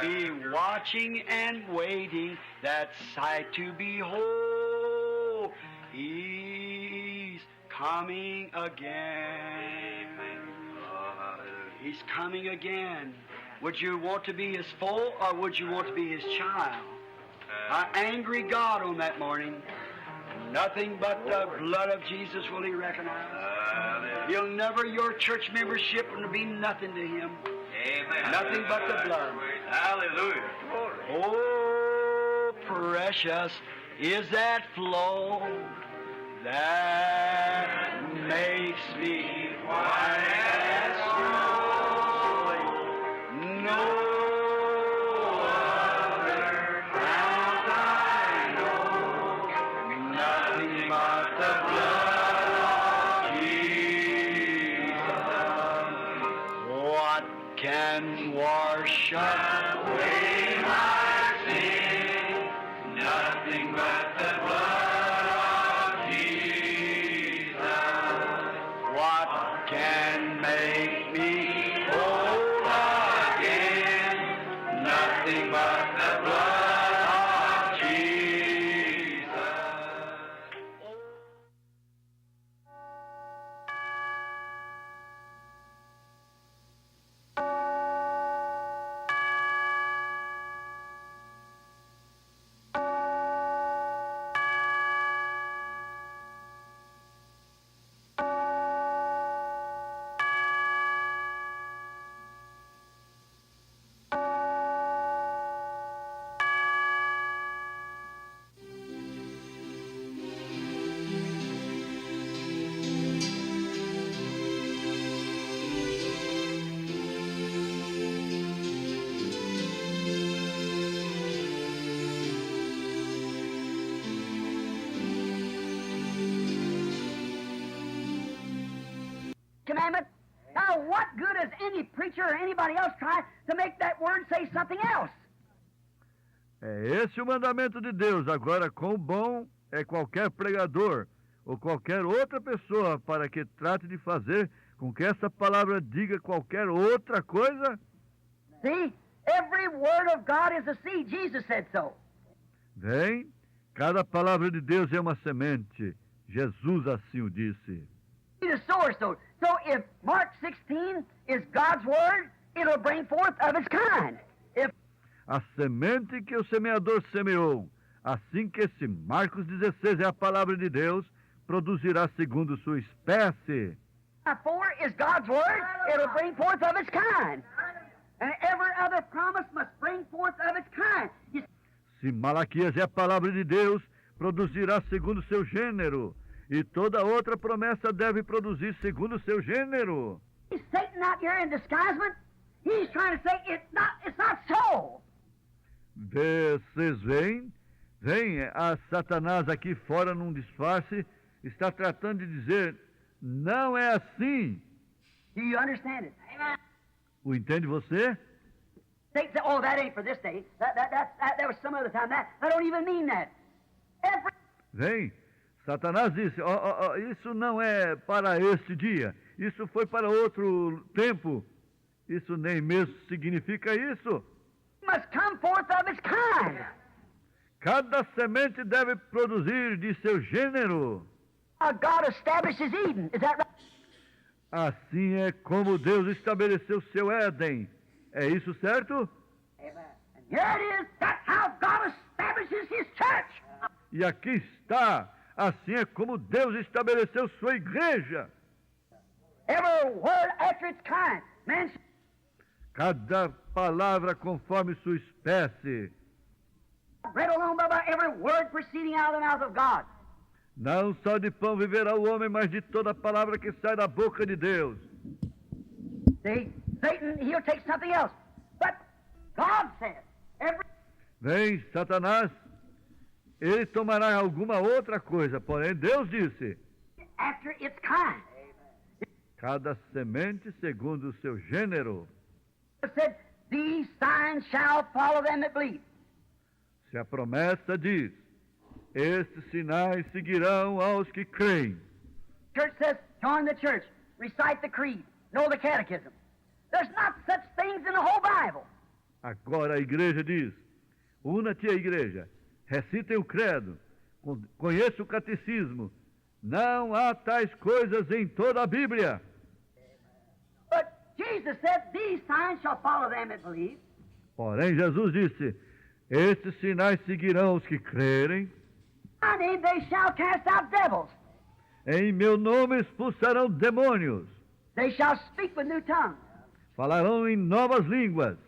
be watching and waiting that sight to behold. He's coming again. He's coming again. Would you want to be His foe or would you want to be His child? An angry God on that morning. Nothing but the blood of Jesus will He recognize. He'll never, your church membership will be nothing to Him. Amen. Nothing but the blood. Hallelujah. Oh, precious is that flow that makes me white as snow. No other fount I know, nothing but the blood of Jesus. What can wash away my sin? Nothing but the blood of Jesus. What can make me whole again? Nothing but the blood of Jesus. Commandment. Now, what good has any preacher or anybody else try to make that word say something else? É esse o mandamento de Deus. Agora, quão bom é qualquer pregador ou qualquer outra pessoa para que trate de fazer com que essa palavra diga qualquer outra coisa? See, every word of God is a seed. Jesus said so. Vem, cada palavra de Deus é uma semente. Jesus assim o disse. The sower sowed. So if Mark 16 is God's word, it'll bring forth of its kind. If A semente que o semeador semeou, assim que esse Marcos 16 é a palavra de Deus, produzirá segundo sua espécie. 4 is God's word, it'll bring forth of its kind. And every other promise must bring forth of its kind. You Se Malaquias é a palavra de Deus, produzirá segundo seu gênero. E toda outra promessa deve produzir segundo seu gênero. see Satan out here in disguisement? He's trying to say it's not so. Vocês veem? Vem a Satanás aqui fora num disfarce, está tratando de dizer, não é assim. Do you understand it? O entende você? Satan said, oh, that ain't for this day. That was some other time. I don't even mean that. Every Vem, Satanás disse, isso não é para este dia, isso foi para outro tempo. Isso nem mesmo significa isso. must come forth of its kind. Cada semente deve produzir de seu gênero. God establishes Eden. Is that right? Assim é como Deus estabeleceu seu Éden. É isso certo? Amen. And here it is. That's how God establishes His church. E aqui está. Assim é como Deus estabeleceu sua igreja. Every word after its kind. Man, Cada palavra conforme sua espécie. bread alone, by every word proceeding out of the mouth of God. Não só de pão viverá o homem, mas de toda palavra que sai da boca de Deus. See, Satan, he'll take something else. But God said, every Vem, Satanás, ele tomará alguma outra coisa, porém Deus disse, after its kind. cada semente segundo o seu gênero. It said, these signs shall follow them that believe. Se a promessa diz, estes sinais seguirão aos que creem. Church says, join the church, recite the creed, know the catechism. There's not such things in the whole Bible. Agora a igreja diz: una-te à igreja, recitem o credo, conheça o catecismo. Não há tais coisas em toda a Bíblia. But Jesus said, these signs shall follow them that believe. Porém, Jesus disse: estes sinais seguirão os que crerem. My name they shall cast out devils. Em meu nome expulsarão demônios. They shall speak with new tongues. Falarão em novas línguas.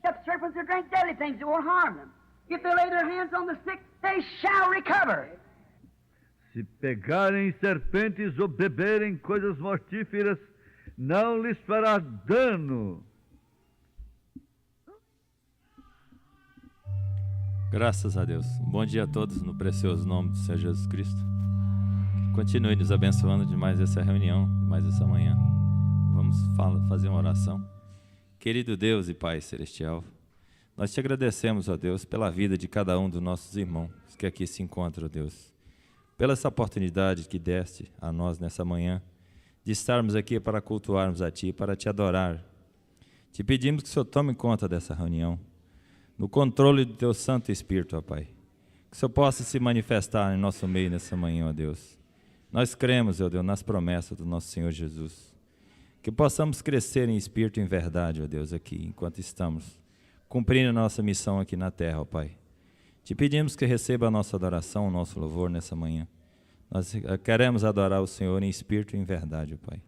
If serpents or drink deadly things, it won't harm them. If they lay their hands on the sick, they shall recover. Se pegarem serpentes ou beberem coisas mortíferas, não lhes fará dano. Graças a Deus. Um bom dia a todos no precioso nome do Senhor Jesus Cristo. Continue nos abençoando de mais essa reunião, de mais essa manhã. Vamos fazer uma oração. Querido Deus e Pai Celestial, nós te agradecemos, ó Deus, pela vida de cada um dos nossos irmãos que aqui se encontram, ó Deus. Pela essa oportunidade que deste a nós nessa manhã, de estarmos aqui para cultuarmos a Ti, para Te adorar. Te pedimos que o Senhor tome conta dessa reunião, no controle do Teu Santo Espírito, ó Pai. Que o Senhor possa se manifestar em nosso meio nessa manhã, ó Deus. Nós cremos, ó Deus, nas promessas do nosso Senhor Jesus. Que possamos crescer em espírito e em verdade, ó Deus, aqui, enquanto estamos cumprindo a nossa missão aqui na terra, ó Pai. Te pedimos que receba a nossa adoração, o nosso louvor nessa manhã. Nós queremos adorar o Senhor em espírito e em verdade, ó Pai.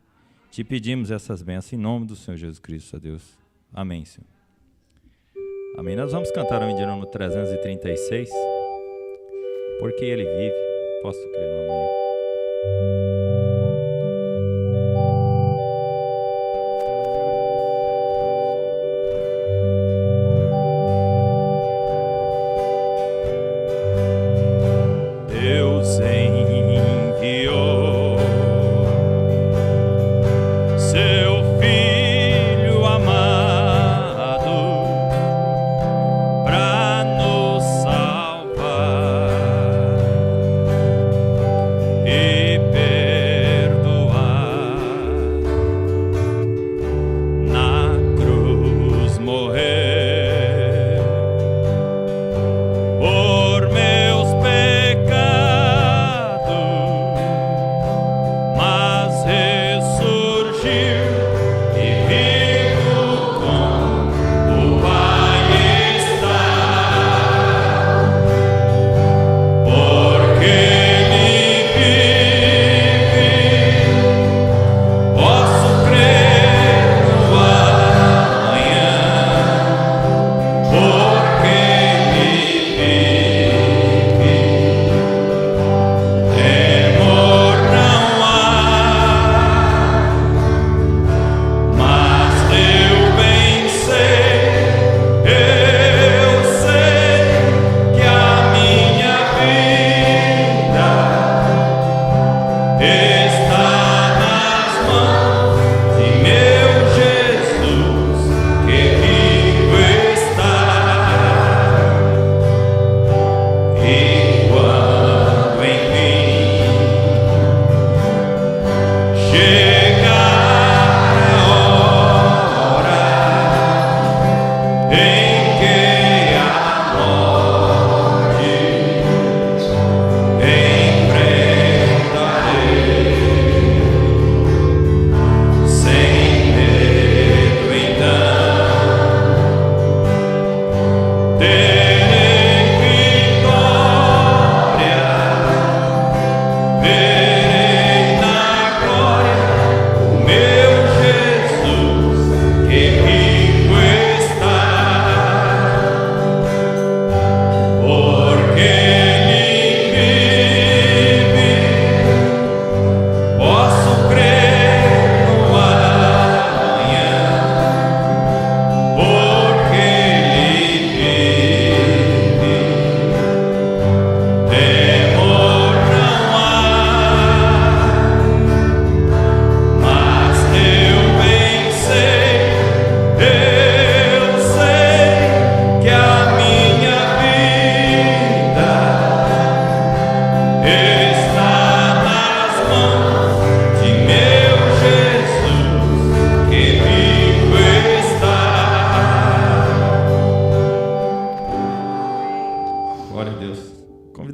Te pedimos essas bênçãos em nome do Senhor Jesus Cristo, ó Deus. Amém, Senhor. Amém. Nós vamos cantar o hino de número 336. Porque Ele vive. Posso crer no amanhã.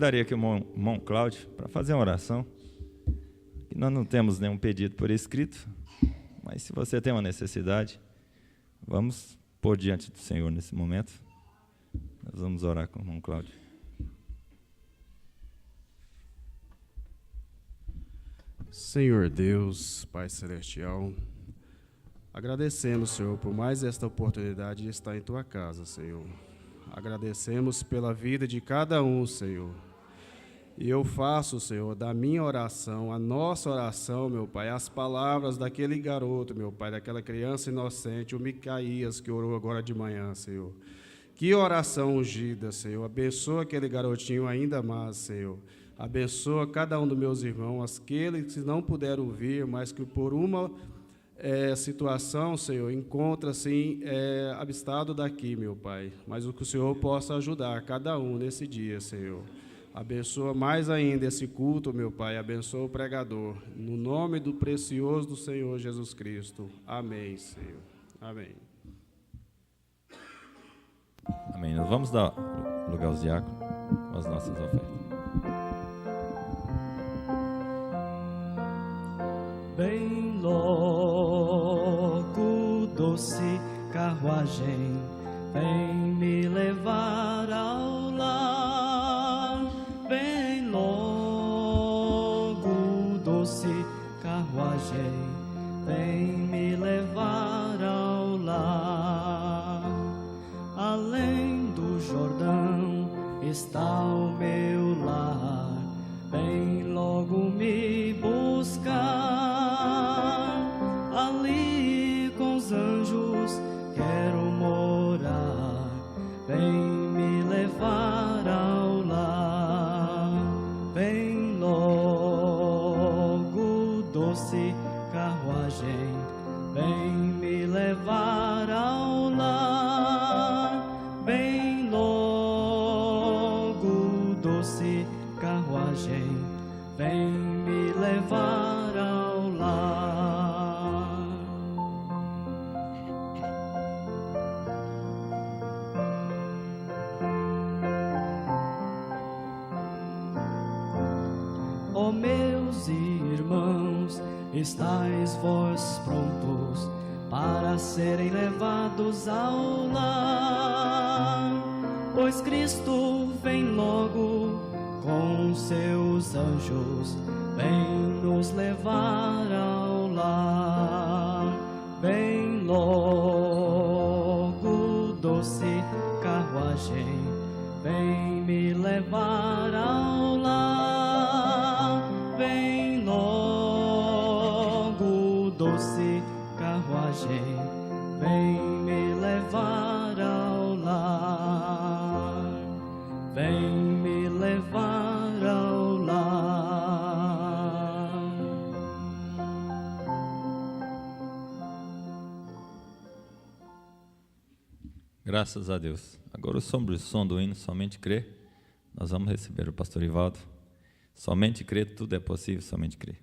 convidaria aqui o irmão Cláudio para fazer uma oração. Nós não temos nenhum pedido por escrito, mas se você tem uma necessidade, vamos pôr diante do Senhor nesse momento. Nós vamos orar com o irmão Cláudio. Senhor Deus, Pai Celestial, agradecemos, Senhor, por mais esta oportunidade de estar em Tua casa, Senhor. Agradecemos pela vida de cada um, Senhor. E eu faço, Senhor, da minha oração, a nossa oração, meu Pai, as palavras daquele garoto, meu Pai, daquela criança inocente, o Micaías, que orou agora de manhã, Senhor. Que oração ungida, Senhor. Abençoa aquele garotinho ainda mais, Senhor. Abençoa cada um dos meus irmãos, aqueles que não puderam vir, mas que por uma situação, Senhor, encontra-se abstado daqui, meu Pai. Mas o que o Senhor possa ajudar cada um nesse dia, Senhor. Abençoa mais ainda esse culto, meu Pai. Abençoa o pregador. No nome do precioso do Senhor Jesus Cristo. Amém, Senhor. Amém. Amém. Nós vamos dar lugar aos diáconos com as nossas ofertas. Bem logo, doce carruagem, vem me levar ao lar. Bem logo, doce carruagem, vem me levar ao lar. Além do Jordão está o meu lar, vem logo me buscar. Ali com os anjos quero morar, vem me levar ao lar. Vem logo, doce carruagem, vem me levar ao lar. Bem logo, doce carruagem, vem me levar ao lar. Ó meus irmãos, estáis vós prontos para serem levados ao lar, pois Cristo vem logo com seus anjos, vem nos levar ao lar. Vem logo, doce carruagem, vem me levar ao lar. Vem logo, doce carruagem, vem me levar ao lar. Vem me levar ao lar. Graças a Deus. Agora, sobre o som do hino, somente crer. Nós vamos receber o pastor Ivaldo. Somente crer, tudo é possível, somente crer.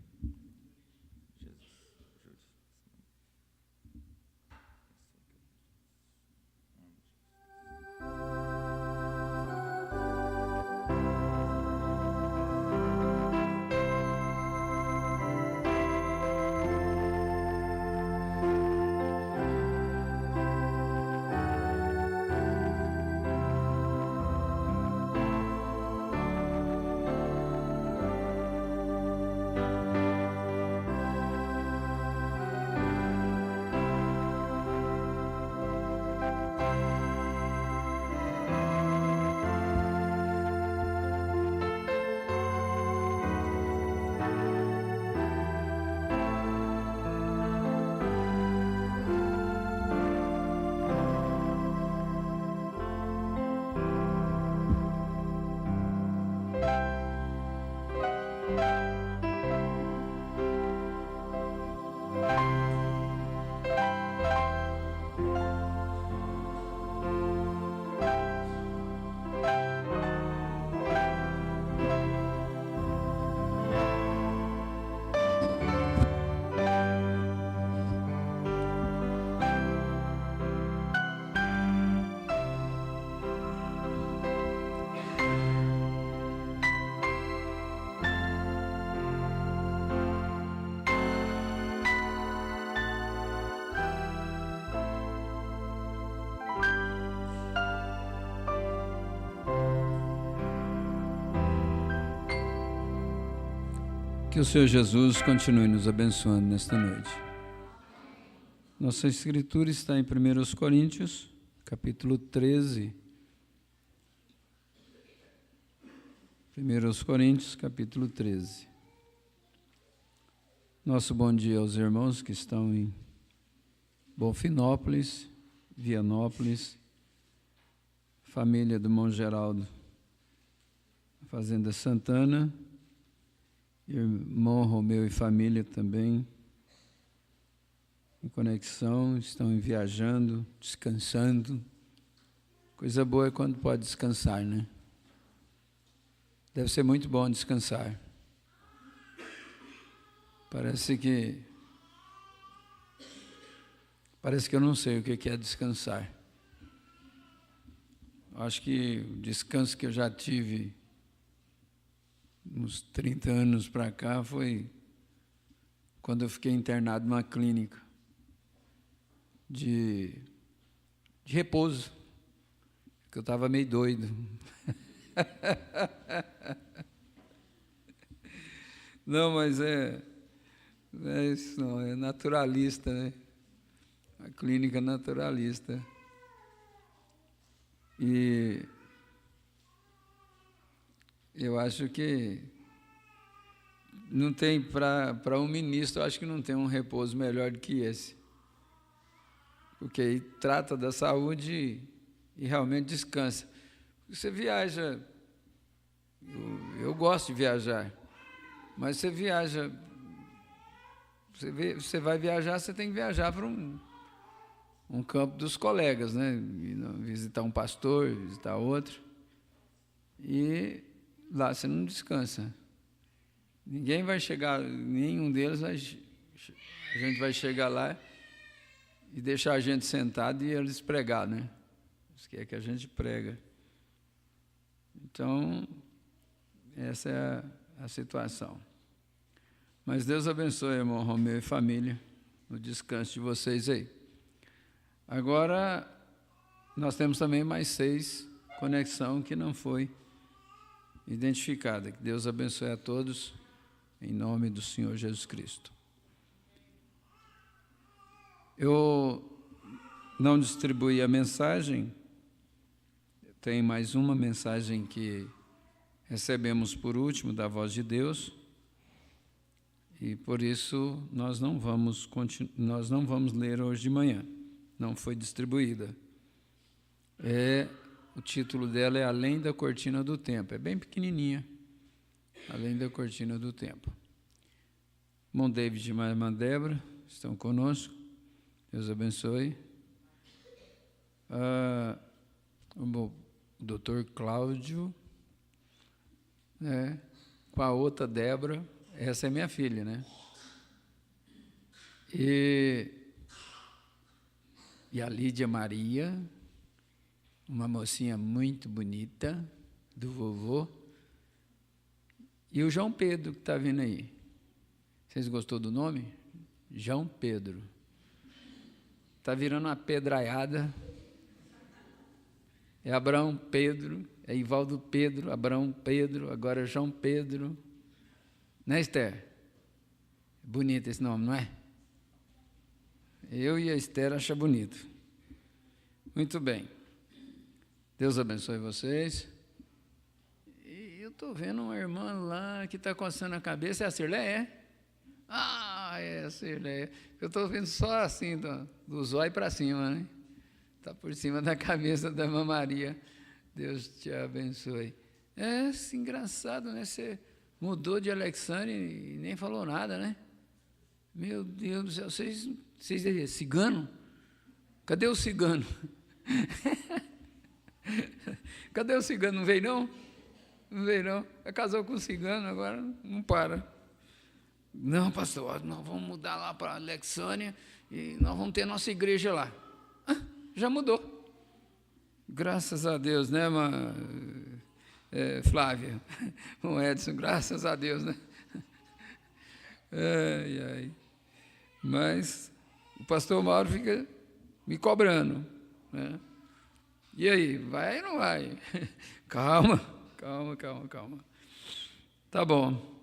Que o Senhor Jesus continue nos abençoando nesta noite. Nossa escritura está em 1 Coríntios, capítulo 13. 1 Coríntios, capítulo 13. Nosso bom dia aos irmãos que estão em Bonfinópolis, Vianópolis, família do irmão Geraldo, Fazenda Santana, irmão Romeu e família também, em conexão, estão viajando, descansando. Coisa boa é quando pode descansar, né? Deve ser muito bom descansar. Parece que eu não sei o que é descansar. Acho que o descanso que eu já tive uns 30 anos para cá foi quando eu fiquei internado numa clínica de repouso, que eu estava meio doido. Não, mas é isso não, é naturalista, né? A clínica naturalista. E eu acho que não tem, para um ministro, eu acho que não tem um repouso melhor do que esse. Porque aí trata da saúde e realmente descansa. Você viaja, eu gosto de viajar, mas você viaja, você vai viajar, você tem que viajar para um campo dos colegas, né? Visitar um pastor, visitar outro. E lá você não descansa. Ninguém vai chegar, nenhum deles a gente vai chegar lá e deixar a gente sentado e eles pregar, né? Isso que é que a gente prega. Então, essa é a situação. Mas Deus abençoe, irmão Romeu e família, no descanso de vocês aí. Agora, nós temos também mais 6 conexão que não foi identificada. Que Deus abençoe a todos, em nome do Senhor Jesus Cristo. Eu não distribuí a mensagem, tem mais uma mensagem que recebemos por último, da Voz de Deus, e por isso nós não vamos ler hoje de manhã, não foi distribuída. O título dela é Além da Cortina do Tempo, é bem pequenininha, Além da Cortina do Tempo. Irmão David e irmã Débora estão conosco, Deus abençoe. O doutor Cláudio, né, com a outra Débora, essa é minha filha, né? E a Lídia Maria, uma mocinha muito bonita, do vovô, e o João Pedro, que está vindo aí. Vocês gostou do nome? João Pedro. Está virando uma pedraiada. É Abraão Pedro, é Ivaldo Pedro, Abraão Pedro, agora João Pedro. Né, Esther? Bonito esse nome, não é? Eu e a Esther acham bonito. Muito bem. Deus abençoe vocês. E eu estou vendo uma irmã lá que está coçando a cabeça. É a Cirleia? É a Cirleia. Eu estou vendo só assim, do zóio para cima, né? Está por cima da cabeça da irmã Maria. Deus te abençoe. É engraçado, né? Você mudou de Alexandre e nem falou nada, né? Meu Deus do céu, vocês cigano? Cadê o cigano? Cadê o cigano? Não veio, não? Não veio, não. Casou com o cigano, agora não para. Não, pastor, nós vamos mudar lá para Alexânia e nós vamos ter nossa igreja lá. Já mudou. Graças a Deus, né, Flávia? O Edson, graças a Deus, né? Ai. Mas o pastor Mauro fica me cobrando, né? E aí, vai ou não vai? Calma. Tá bom.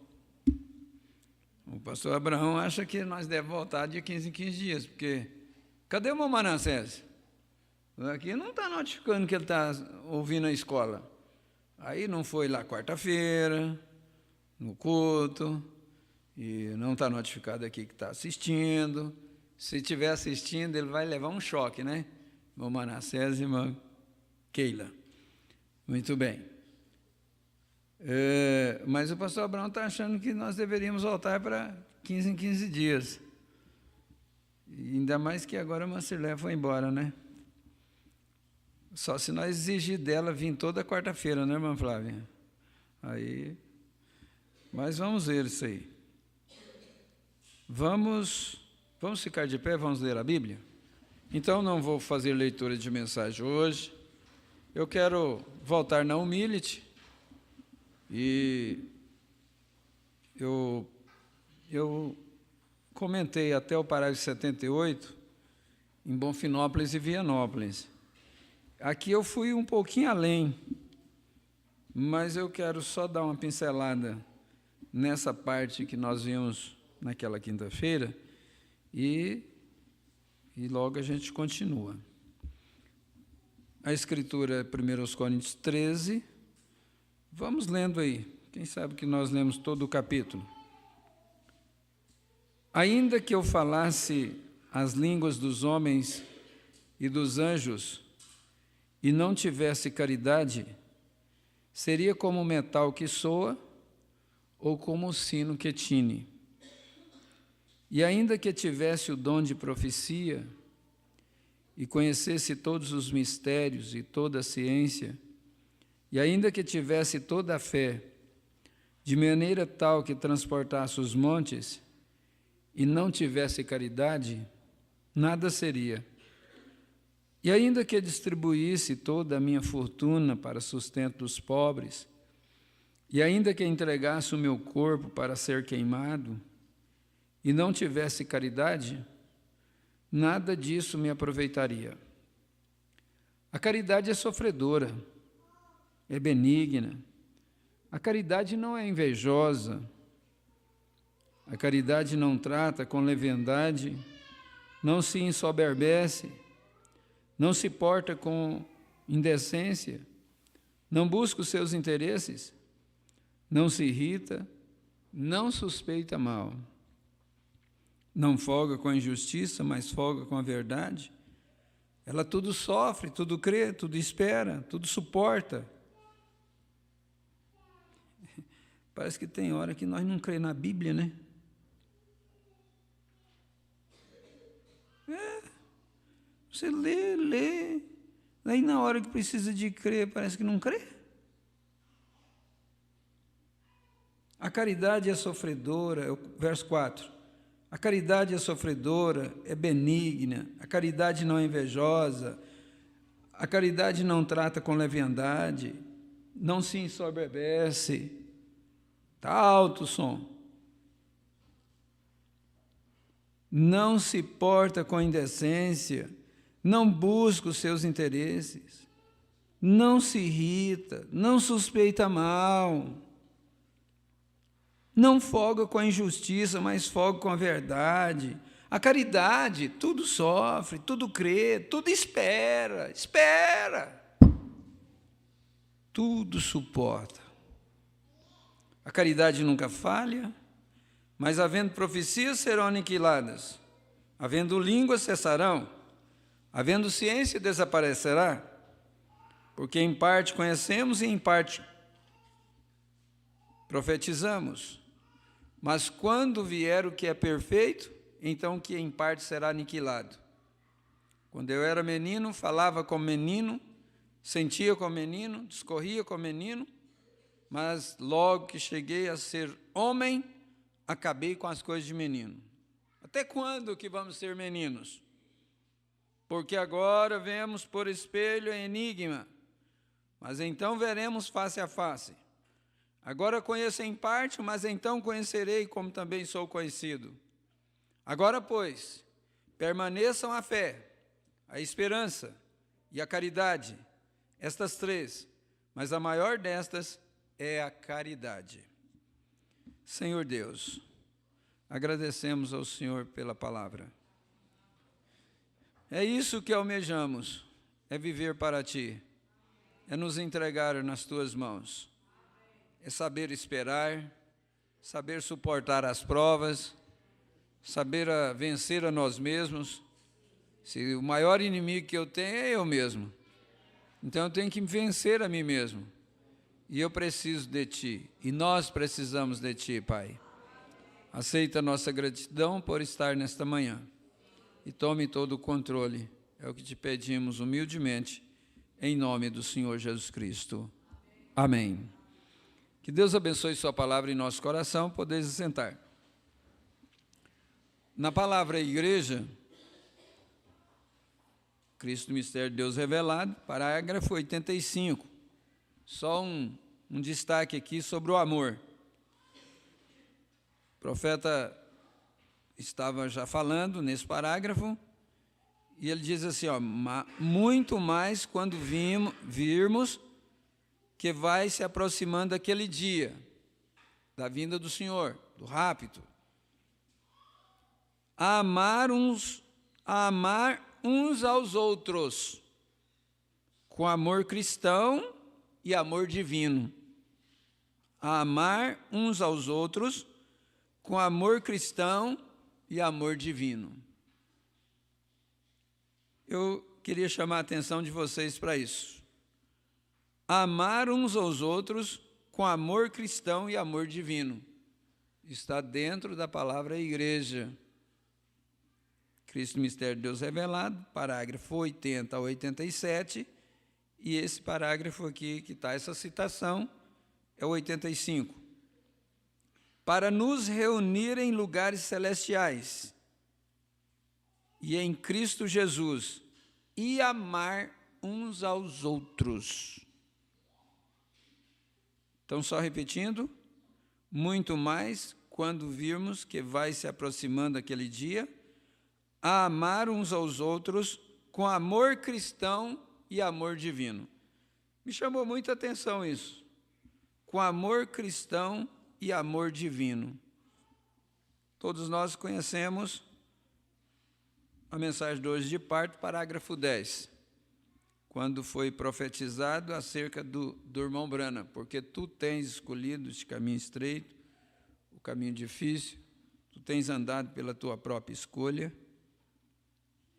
O pastor Abraão acha que nós devemos voltar de 15 em 15 dias, porque cadê o irmão Manassés? Aqui não está notificando que ele está ouvindo a escola. Aí não foi lá quarta-feira, no culto, e não está notificado aqui que está assistindo. Se estiver assistindo, ele vai levar um choque, né? Irmão Manassés e irmã Keila. Muito bem. Mas o pastor Abraão está achando que nós deveríamos voltar para 15 em 15 dias. E ainda mais que agora a Marcilé foi embora, né? Só se nós exigir dela vir toda quarta-feira, né, irmã Flávia? Aí, mas vamos ver isso aí. Vamos ficar de pé, vamos ler a Bíblia? Então, não vou fazer leitura de mensagem hoje. Eu quero voltar na Humility. E eu comentei até o parágrafo 78 em Bonfinópolis e Vianópolis. Aqui eu fui um pouquinho além, mas eu quero só dar uma pincelada nessa parte que nós vimos naquela quinta-feira e logo a gente continua. A Escritura é 1 Coríntios 13, vamos lendo aí, quem sabe que nós lemos todo o capítulo. Ainda que eu falasse as línguas dos homens e dos anjos, e não tivesse caridade, seria como o metal que soa ou como o sino que tine. E ainda que tivesse o dom de profecia e conhecesse todos os mistérios e toda a ciência, e ainda que tivesse toda a fé, de maneira tal que transportasse os montes, e não tivesse caridade, nada seria. E ainda que distribuísse toda a minha fortuna para sustento dos pobres, e ainda que entregasse o meu corpo para ser queimado, e não tivesse caridade, nada disso me aproveitaria. A caridade é sofredora, é benigna. A caridade não é invejosa. A caridade não trata com leviandade, não se ensoberbece, não se porta com indecência, não busca os seus interesses, não se irrita, não suspeita mal, não folga com a injustiça, mas folga com a verdade. Ela tudo sofre, tudo crê, tudo espera, tudo suporta. Parece que tem hora que nós não crê na Bíblia, né? Você lê, aí na hora que precisa de crer, parece que não crê. A caridade é sofredora, verso 4. A caridade é sofredora, é benigna, a caridade não é invejosa, a caridade não trata com leviandade, não se ensoberbece. Está alto o som. Não se porta com indecência, não busca os seus interesses, não se irrita, não suspeita mal, não folga com a injustiça, mas folga com a verdade. A caridade tudo sofre, tudo crê, tudo espera, tudo suporta. A caridade nunca falha, mas havendo profecias serão aniquiladas, havendo línguas cessarão, havendo ciência desaparecerá, porque em parte conhecemos e em parte profetizamos. Mas quando vier o que é perfeito, então o que em parte será aniquilado. Quando eu era menino, falava como menino, sentia como menino, discorria como menino, mas logo que cheguei a ser homem, acabei com as coisas de menino. Até quando que vamos ser meninos? Porque agora vemos por espelho em enigma, mas então veremos face a face. Agora conheço em parte, mas então conhecerei como também sou conhecido. Agora, pois, permaneçam a fé, a esperança e a caridade, estas três, mas a maior destas é a caridade. Senhor Deus, agradecemos ao Senhor pela palavra. É isso que almejamos, é viver para Ti, é nos entregar nas Tuas mãos, é saber esperar, saber suportar as provas, saber vencer a nós mesmos. Se o maior inimigo que eu tenho é eu mesmo, então eu tenho que vencer a mim mesmo, e eu preciso de Ti, e nós precisamos de Ti, Pai. Aceita a nossa gratidão por estar nesta manhã, e tome todo o controle, é o que te pedimos humildemente, em nome do Senhor Jesus Cristo. Amém. Que Deus abençoe sua palavra em nosso coração, podeis sentar. Na palavra igreja, Cristo, mistério de Deus revelado, parágrafo 85. Só um destaque aqui sobre o amor. O profeta estava já falando nesse parágrafo, e ele diz assim, muito mais quando virmos que vai se aproximando aquele dia da vinda do Senhor, do rapto. A amar uns aos outros, com amor cristão e amor divino. A amar uns aos outros, com amor cristão e amor divino. Eu queria chamar a atenção de vocês para isso. Amar uns aos outros com amor cristão e amor divino. Está dentro da palavra igreja. Cristo, mistério de Deus revelado, parágrafo 80 a 87, e esse parágrafo aqui, que está essa citação, é o 85. Para nos reunir em lugares celestiais, e em Cristo Jesus, e amar uns aos outros. Então, só repetindo, muito mais quando virmos que vai se aproximando aquele dia, a amar uns aos outros com amor cristão e amor divino. Me chamou muita atenção isso. Com amor cristão e amor divino. Todos nós conhecemos a mensagem de hoje de parto, parágrafo 10, quando foi profetizado acerca do irmão Branham, porque tu tens escolhido este caminho estreito, o caminho difícil, tu tens andado pela tua própria escolha,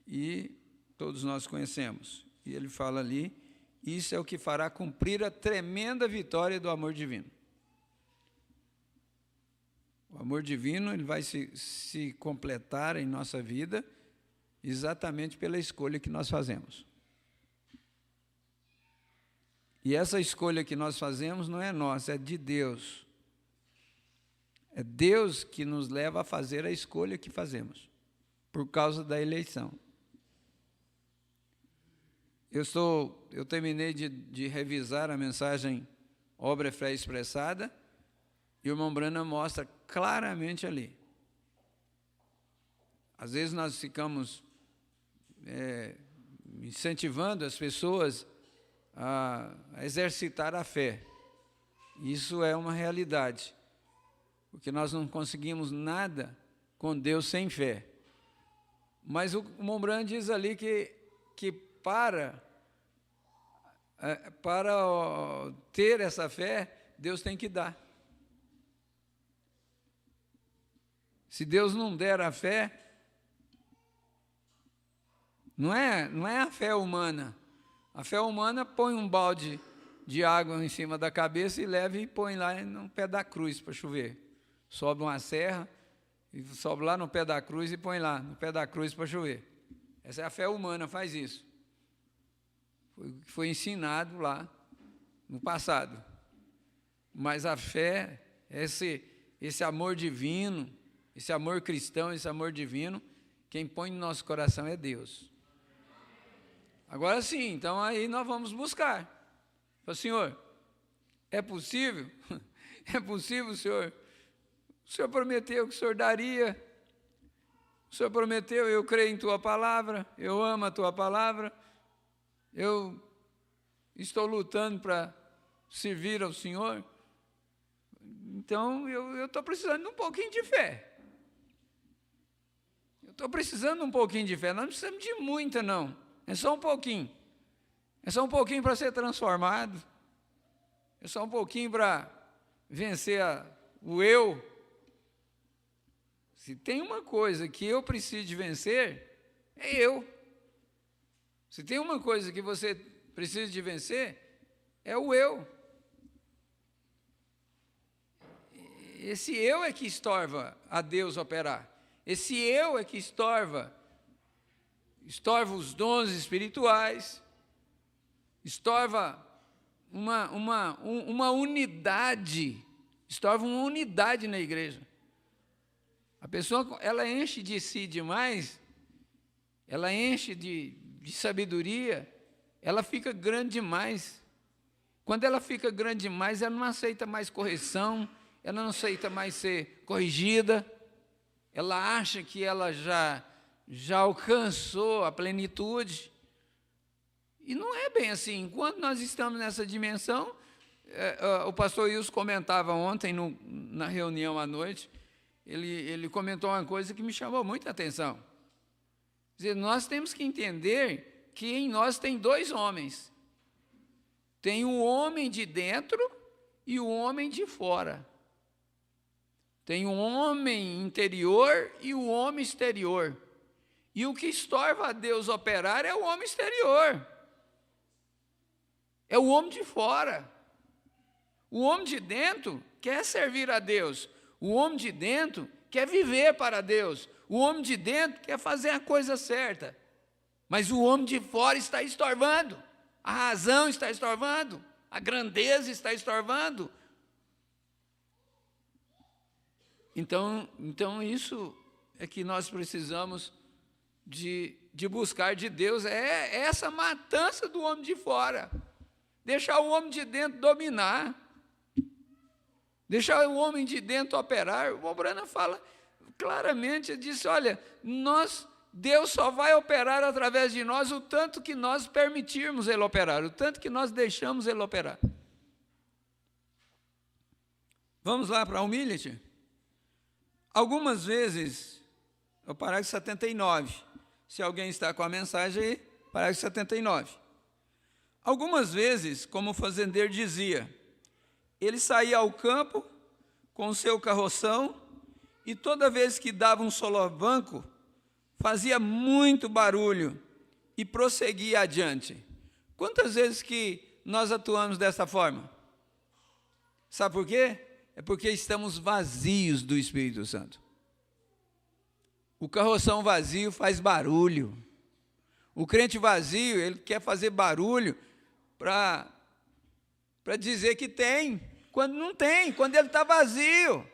e todos nós conhecemos. E ele fala ali, isso é o que fará cumprir a tremenda vitória do amor divino. O amor divino ele vai se completar em nossa vida exatamente pela escolha que nós fazemos. E essa escolha que nós fazemos não é nossa, é de Deus. É Deus que nos leva a fazer a escolha que fazemos, por causa da eleição. Eu terminei de revisar a mensagem Obra e Fé Expressada, e o irmão Branham mostra claramente ali. Às vezes nós ficamos incentivando as pessoas a exercitar a fé. Isso é uma realidade, porque nós não conseguimos nada com Deus sem fé. Mas o irmão Branham diz ali que para ter essa fé, Deus tem que dar. Se Deus não der a fé, não é a fé humana. A fé humana põe um balde de água em cima da cabeça e leva e põe lá no pé da cruz para chover. Sobe uma serra e sobe lá no pé da cruz e põe lá no pé da cruz para chover. Essa é a fé humana, faz isso. Foi ensinado lá no passado. Mas a fé, esse amor divino, esse amor cristão, esse amor divino, quem põe no nosso coração é Deus. Agora sim, então aí nós vamos buscar. Fala, Senhor, é possível? É possível, Senhor? O Senhor prometeu que o Senhor daria. O Senhor prometeu, eu creio em Tua palavra, eu amo a Tua palavra, eu estou lutando para servir ao Senhor. Então, eu estou precisando de um pouquinho de fé. estou precisando de um pouquinho de fé. Nós não precisamos de muita, não. É só um pouquinho. É só um pouquinho para ser transformado. É só um pouquinho para vencer o eu. Se tem uma coisa que eu preciso de vencer, é eu. Se tem uma coisa que você precisa de vencer, é o eu. Esse eu é que estorva a Deus operar. Esse eu é que estorva os dons espirituais, estorva uma unidade, estorva uma unidade na igreja. A pessoa, ela enche de si demais, ela enche de sabedoria, ela fica grande demais. Quando ela fica grande demais, ela não aceita mais correção, ela não aceita mais ser corrigida, ela acha que ela já alcançou a plenitude. E não é bem assim. Enquanto nós estamos nessa dimensão, o pastor Wilson comentava ontem, na reunião à noite, ele comentou uma coisa que me chamou muita atenção. Quer dizer, nós temos que entender que em nós tem dois homens. Tem o homem de dentro e o homem de fora. Tem o homem interior e o homem exterior. E o que estorva a Deus operar é o homem exterior. É o homem de fora. O homem de dentro quer servir a Deus. O homem de dentro quer viver para Deus. O homem de dentro quer fazer a coisa certa. Mas o homem de fora está estorvando. A razão está estorvando. A grandeza está estorvando. Então isso é que nós precisamos de buscar de Deus. É essa matança do homem de fora. Deixar o homem de dentro dominar. Deixar o homem de dentro operar. O Mobrana fala claramente, ele disse, olha, Deus só vai operar através de nós o tanto que nós permitirmos Ele operar, o tanto que nós deixamos Ele operar. Vamos lá para Humility? Algumas vezes, o parágrafo 79, se alguém está com a mensagem aí, parágrafo 79. Algumas vezes, como o fazendeiro dizia, ele saía ao campo com o seu carroção e toda vez que dava um solavanco, fazia muito barulho e prosseguia adiante. Quantas vezes que nós atuamos dessa forma? Sabe por quê? É porque estamos vazios do Espírito Santo. O carroção vazio faz barulho. O crente vazio, ele quer fazer barulho para dizer que tem, quando não tem, quando ele está vazio.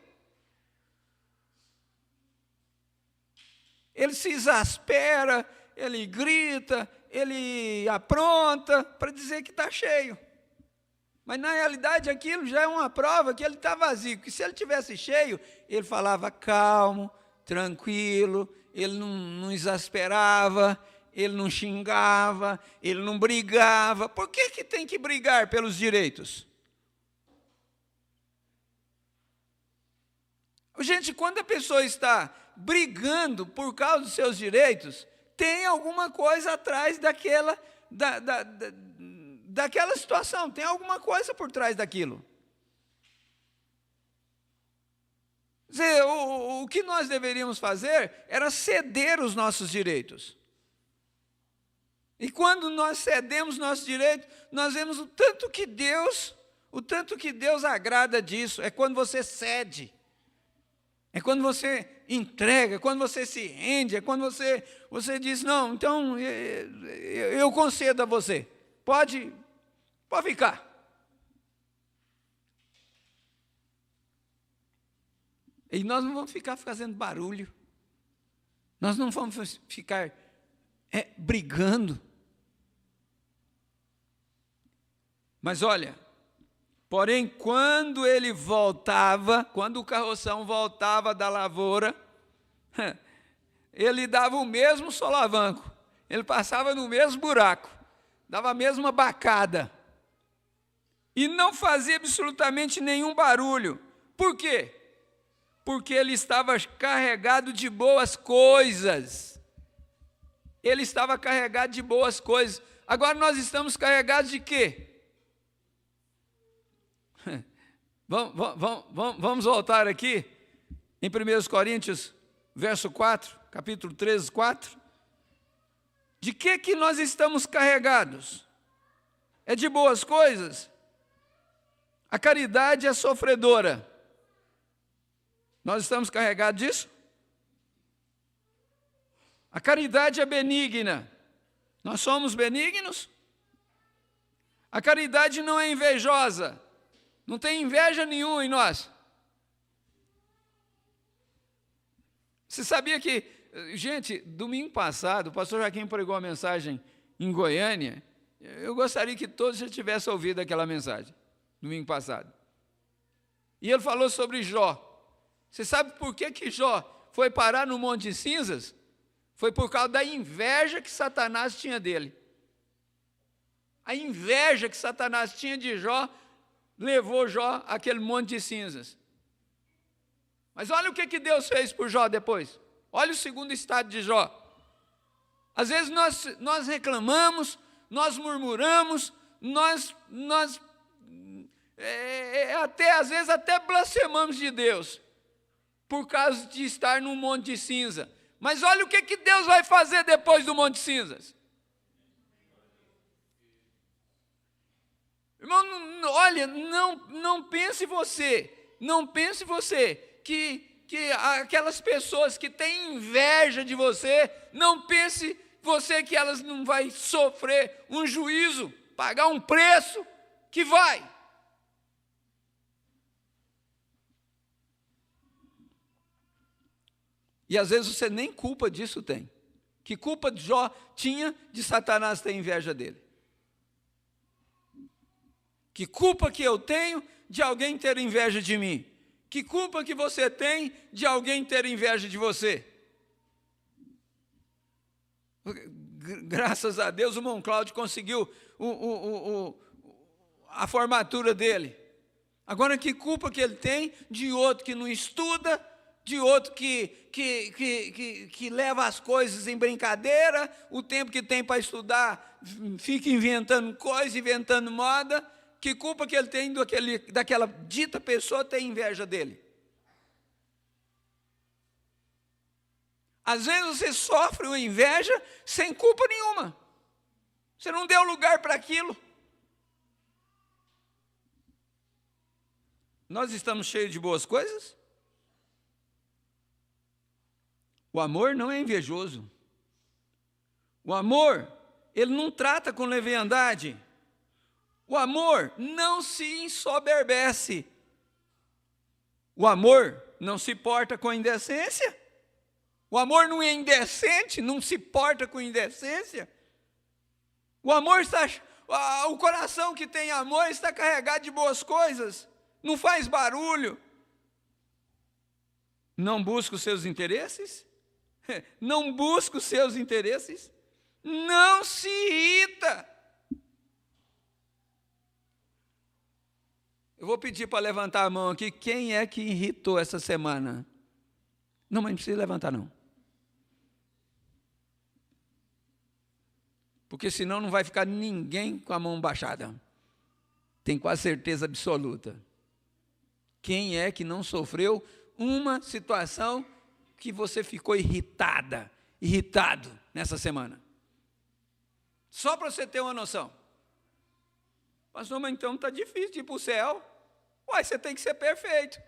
Ele se exaspera, ele grita, ele apronta para dizer que está cheio. Mas, na realidade, aquilo já é uma prova que ele está vazio. Que se ele tivesse cheio, ele falava calmo, tranquilo, ele não exasperava, ele não xingava, ele não brigava. Por que tem que brigar pelos direitos? Gente, quando a pessoa está brigando por causa dos seus direitos, tem alguma coisa atrás daquela situação, tem alguma coisa por trás daquilo. Quer dizer, o que nós deveríamos fazer era ceder os nossos direitos. E quando nós cedemos nossos direitos, nós vemos o tanto que Deus agrada disso. É quando você cede. É quando você entrega, é quando você se rende, é quando você diz, não, então eu concedo a você. Pode ficar. E nós não vamos ficar fazendo barulho. Nós não vamos ficar brigando. Mas olha, porém, quando o carroção voltava da lavoura, ele dava o mesmo solavanco, ele passava no mesmo buraco, dava a mesma bacada, e não fazia absolutamente nenhum barulho. Por quê? porque ele estava carregado de boas coisas. Ele estava carregado de boas coisas. Agora nós estamos carregados de quê? Vamos voltar aqui em 1 Coríntios, verso 4, capítulo 13, 4. De que nós estamos carregados? É de boas coisas? A caridade é sofredora. Nós estamos carregados disso? A caridade é benigna. Nós somos benignos? A caridade não é invejosa. Não tem inveja nenhuma em nós. Você sabia que, gente, domingo passado, o pastor Joaquim pregou uma mensagem em Goiânia. Eu gostaria que todos já tivessem ouvido aquela mensagem, domingo passado. E ele falou sobre Jó. Você sabe por que Jó foi parar no Monte de Cinzas? Foi por causa da inveja que Satanás tinha dele. A inveja que Satanás tinha de Jó levou Jó àquele monte de cinzas. Mas olha o que Deus fez por Jó depois. Olha o segundo estado de Jó. Às vezes nós reclamamos, nós murmuramos, às vezes até blasfemamos de Deus, por causa de estar num monte de cinza. Mas olha o que Deus vai fazer depois do monte de cinzas. Irmão, olha, não pense você que aquelas pessoas que têm inveja de você, não pense você que elas não vão sofrer um juízo, pagar um preço, que vai. E às vezes você nem culpa disso tem. Que culpa de Jó tinha de Satanás ter inveja dele? Que culpa que eu tenho de alguém ter inveja de mim? Que culpa que você tem de alguém ter inveja de você? Graças a Deus o irmão Cláudio conseguiu a formatura dele. Agora, que culpa que ele tem de outro que não estuda, de outro que leva as coisas em brincadeira, o tempo que tem para estudar fica inventando coisa, inventando moda. Que culpa que ele tem daquela dita pessoa ter inveja dele? Às vezes você sofre uma inveja sem culpa nenhuma. Você não deu lugar para aquilo. Nós estamos cheios de boas coisas? O amor não é invejoso. O amor, ele não trata com leviandade. O amor não se ensoberbece. O amor não se porta com indecência. O amor não é indecente, não se porta com indecência. O amor está, o coração que tem amor está carregado de boas coisas, não faz barulho, não busca os seus interesses, não busca os seus interesses, não se irrita. Eu vou pedir para levantar a mão aqui, quem é que irritou essa semana? Não, mas não precisa levantar não. Porque senão não vai ficar ninguém com a mão baixada. Tem quase certeza absoluta. Quem é que não sofreu uma situação que você ficou irritado nessa semana? Só para você ter uma noção. Pastor, mas então está difícil de ir para o céu. Uai, você tem que ser perfeito.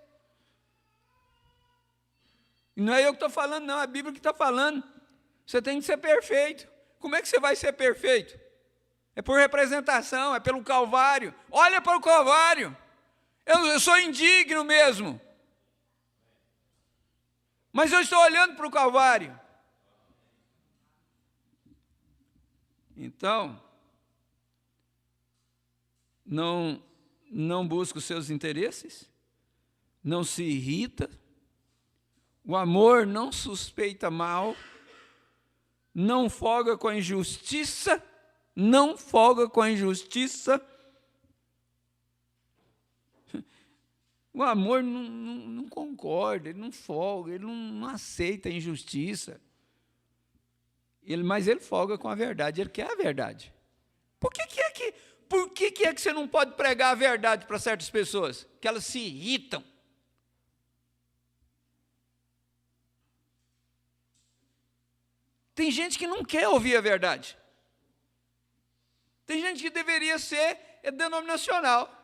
E não é eu que estou falando, não, é a Bíblia que está falando. Você tem que ser perfeito. Como é que você vai ser perfeito? É por representação, é pelo Calvário. Olha para o Calvário. Eu sou indigno mesmo. Mas eu estou olhando para o Calvário. Então, não busca os seus interesses, não se irrita, o amor não suspeita mal, não folga com a injustiça, O amor não concorda, ele não folga, ele não aceita a injustiça. Mas ele folga com a verdade, ele quer a verdade. Por que é que você não pode pregar a verdade para certas pessoas? Que elas se irritam. Tem gente que não quer ouvir a verdade. Tem gente que deveria ser denominacional.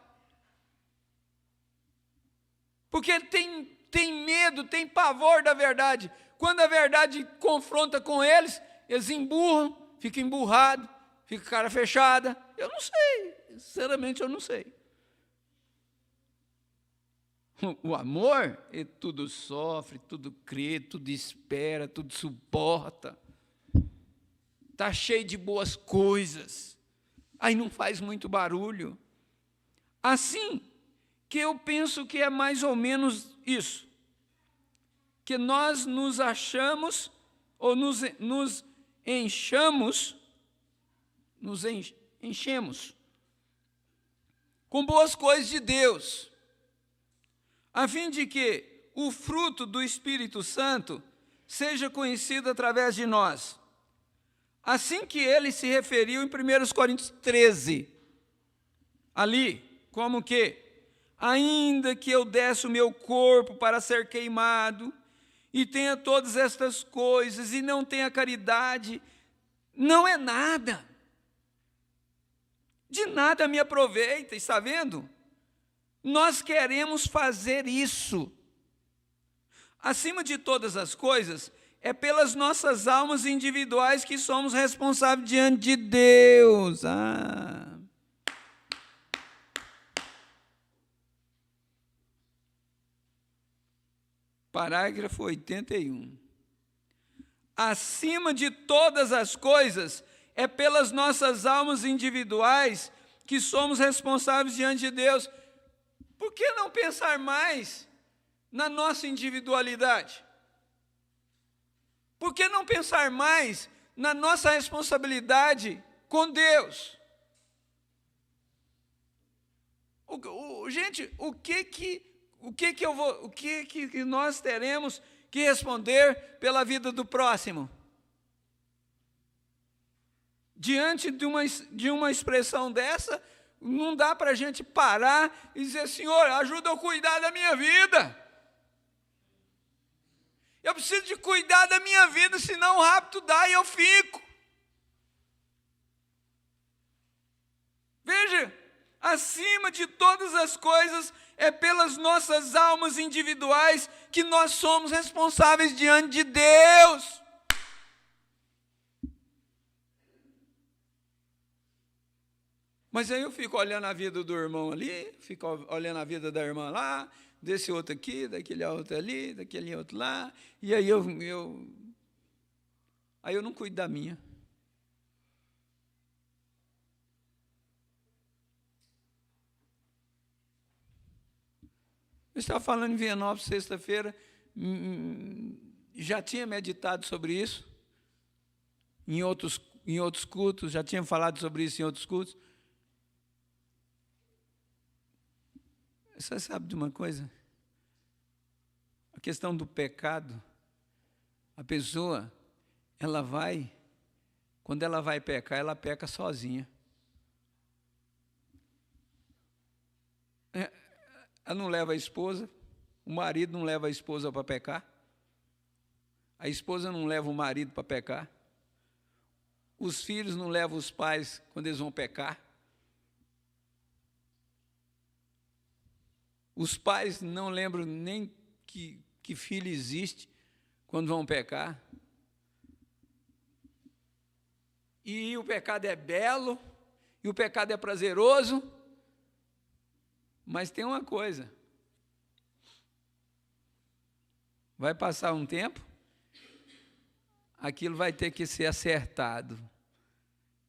Porque tem medo, tem pavor da verdade. Quando a verdade confronta com eles, eles emburram, ficam emburrados, ficam cara fechada. Eu não sei, sinceramente eu não sei. O amor, ele tudo sofre, tudo crê, tudo espera, tudo suporta. Está cheio de boas coisas. Aí não faz muito barulho. Assim que eu penso que é mais ou menos isso. Que nós nos achamos, ou nos enchemos com boas coisas de Deus, a fim de que o fruto do Espírito Santo seja conhecido através de nós. Assim que ele se referiu em 1 Coríntios 13, ali, como que, ainda que eu desse o meu corpo para ser queimado, e tenha todas estas coisas, e não tenha caridade, não é nada. De nada me aproveita, está vendo? Nós queremos fazer isso. Acima de todas as coisas, é pelas nossas almas individuais que somos responsáveis diante de Deus. Parágrafo 81. Acima de todas as coisas, é pelas nossas almas individuais que somos responsáveis diante de Deus. Por que não pensar mais na nossa individualidade? Por que não pensar mais na nossa responsabilidade com Deus? Gente, o que nós teremos que responder pela vida do próximo? Diante de uma expressão dessa, não dá para a gente parar e dizer: Senhor, ajuda eu a cuidar da minha vida. Eu preciso de cuidar da minha vida, senão o rapto dá e eu fico. Veja, acima de todas as coisas, é pelas nossas almas individuais que nós somos responsáveis diante de Deus. Mas aí eu fico olhando a vida do irmão ali, fico olhando a vida da irmã lá, desse outro aqui, daquele outro ali, daquele outro lá, e aí eu não cuido da minha. Eu estava falando em Vianópolis sexta-feira, já tinha meditado sobre isso em outros cultos, já tinha falado sobre isso em outros cultos. Você sabe de uma coisa? A questão do pecado, a pessoa, quando ela vai pecar, ela peca sozinha. Ela não leva a esposa, o marido não leva a esposa para pecar, a esposa não leva o marido para pecar, os filhos não levam os pais quando eles vão pecar, os pais não lembram nem que filho existe quando vão pecar. E o pecado é belo, e o pecado é prazeroso, mas tem uma coisa. Vai passar um tempo, aquilo vai ter que ser acertado.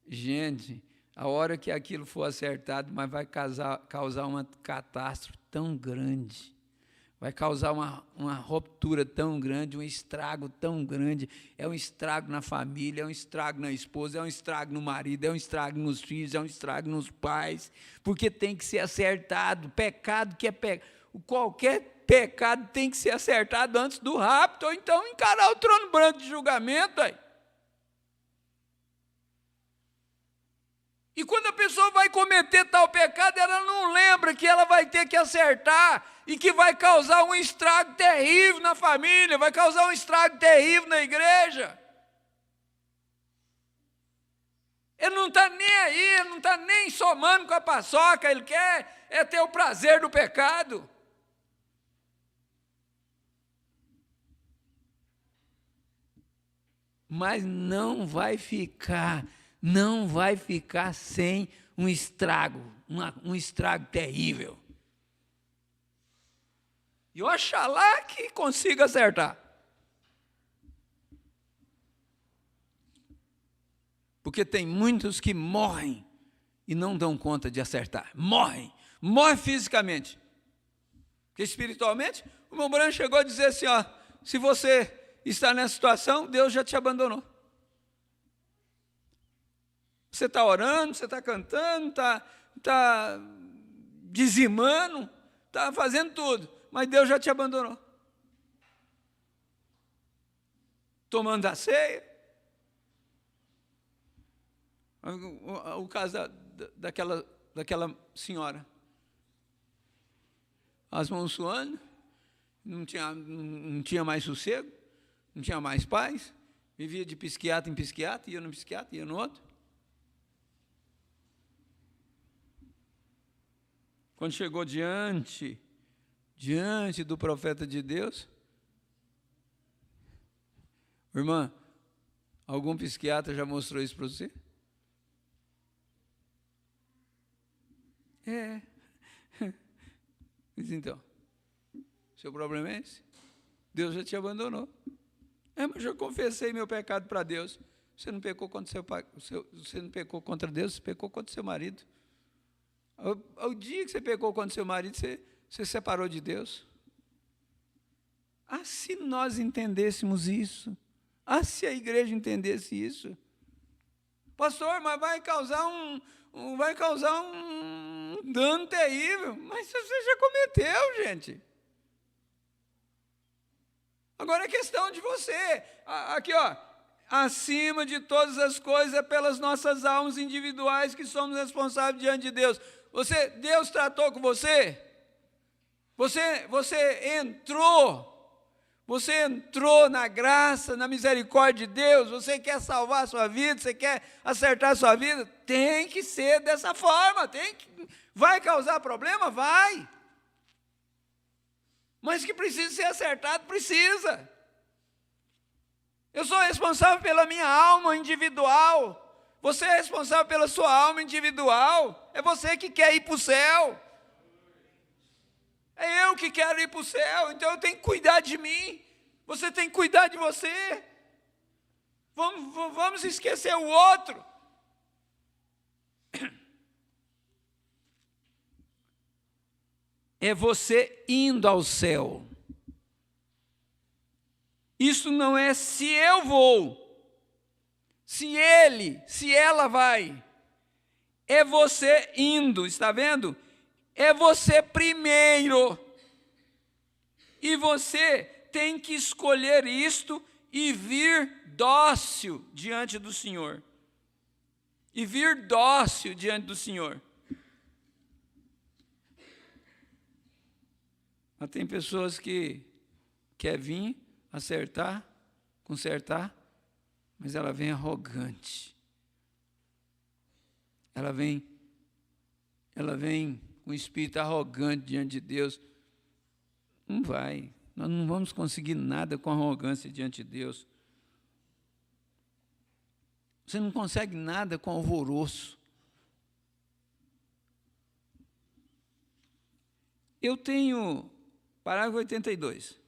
Gente, a hora que aquilo for acertado, mas vai causar uma catástrofe tão grande, vai causar uma ruptura tão grande, um estrago tão grande. É um estrago na família, é um estrago na esposa, é um estrago no marido, é um estrago nos filhos, é um estrago nos pais, porque tem que ser acertado. Pecado que é pecado. qualquer pecado tem que ser acertado antes do rapto, ou então encarar o trono branco de julgamento. Aí. E quando a pessoa vai cometer tal pecado, ela não lembra que ela vai ter que acertar e que vai causar um estrago terrível na família, vai causar um estrago terrível na igreja. Ele não está nem aí, ele não está nem somando com a paçoca, ele quer ter o prazer do pecado. Mas não vai ficar sem um estrago, um estrago terrível. E oxalá que consiga acertar. Porque tem muitos que morrem e não dão conta de acertar. Morrem fisicamente. Porque espiritualmente, o irmão Branco chegou a dizer assim, ó, se você está nessa situação, Deus já te abandonou. Você está orando, você está cantando, está dizimando, está fazendo tudo, mas Deus já te abandonou. Tomando a ceia. O caso daquela senhora. As mãos suando, não tinha mais sossego, não tinha mais paz, vivia de psiquiatra em psiquiatra, ia no psiquiatra, ia no outro. Quando chegou diante do profeta de Deus, irmã, algum psiquiatra já mostrou isso para você? Diz então, seu problema é esse? Deus já te abandonou. Mas eu confessei meu pecado para Deus. Você não pecou contra você não pecou contra Deus, você pecou contra seu marido. Ao dia que você pecou contra seu marido, você separou de Deus. Se nós entendêssemos isso, se a igreja entendesse isso, pastor, mas vai causar um dano terrível. Mas você já cometeu, gente. Agora é questão de você. Aqui, ó. Acima de todas as coisas, é pelas nossas almas individuais que somos responsáveis diante de Deus. Deus tratou com você? Você entrou na graça, na misericórdia de Deus, você quer salvar a sua vida, você quer acertar a sua vida, tem que ser dessa forma, vai causar problema? Vai. Mas que precisa ser acertado, precisa. Eu sou responsável pela minha alma individual, você é responsável pela sua alma individual, é você que quer ir para o céu. É eu que quero ir para o céu, então eu tenho que cuidar de mim. Você tem que cuidar de você. Vamos esquecer o outro. É você indo ao céu. Isso não é se eu vou, se ela vai. É você indo, está vendo? É você primeiro. E você tem que escolher isto e vir dócil diante do Senhor. E vir dócil diante do Senhor. Mas tem pessoas que querem vir, acertar, consertar, mas ela vem arrogante. Ela vem com um espírito arrogante diante de Deus. Não vai. Nós não vamos conseguir nada com arrogância diante de Deus. Você não consegue nada com alvoroço. Eu tenho, parágrafo 82,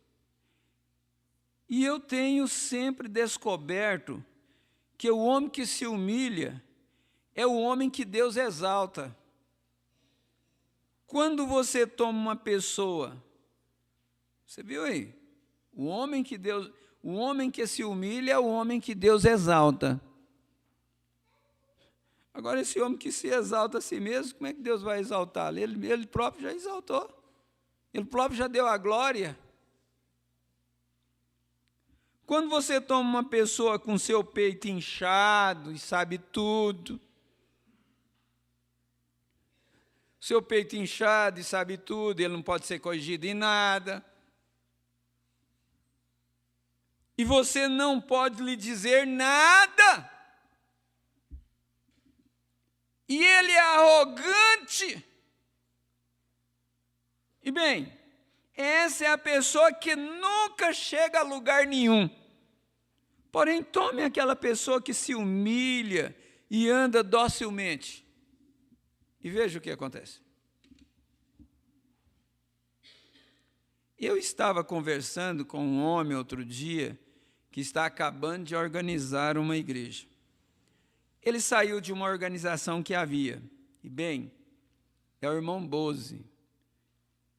e eu tenho sempre descoberto que o homem que se humilha é o homem que Deus exalta. Quando você toma uma pessoa, você viu aí? O homem que se humilha é o homem que Deus exalta. Agora, esse homem que se exalta a si mesmo, como é que Deus vai exaltá-lo? Ele próprio já exaltou. Ele próprio já deu a glória. Quando você toma uma pessoa com seu peito inchado e sabe tudo, seu peito inchado e sabe tudo, ele não pode ser corrigido em nada, e você não pode lhe dizer nada, e ele é arrogante, e bem, essa é a pessoa que nunca chega a lugar nenhum. Porém, tome aquela pessoa que se humilha e anda docilmente. E veja o que acontece. Eu estava conversando com um homem outro dia que está acabando de organizar uma igreja. Ele saiu de uma organização que havia. E bem, é o irmão Bose.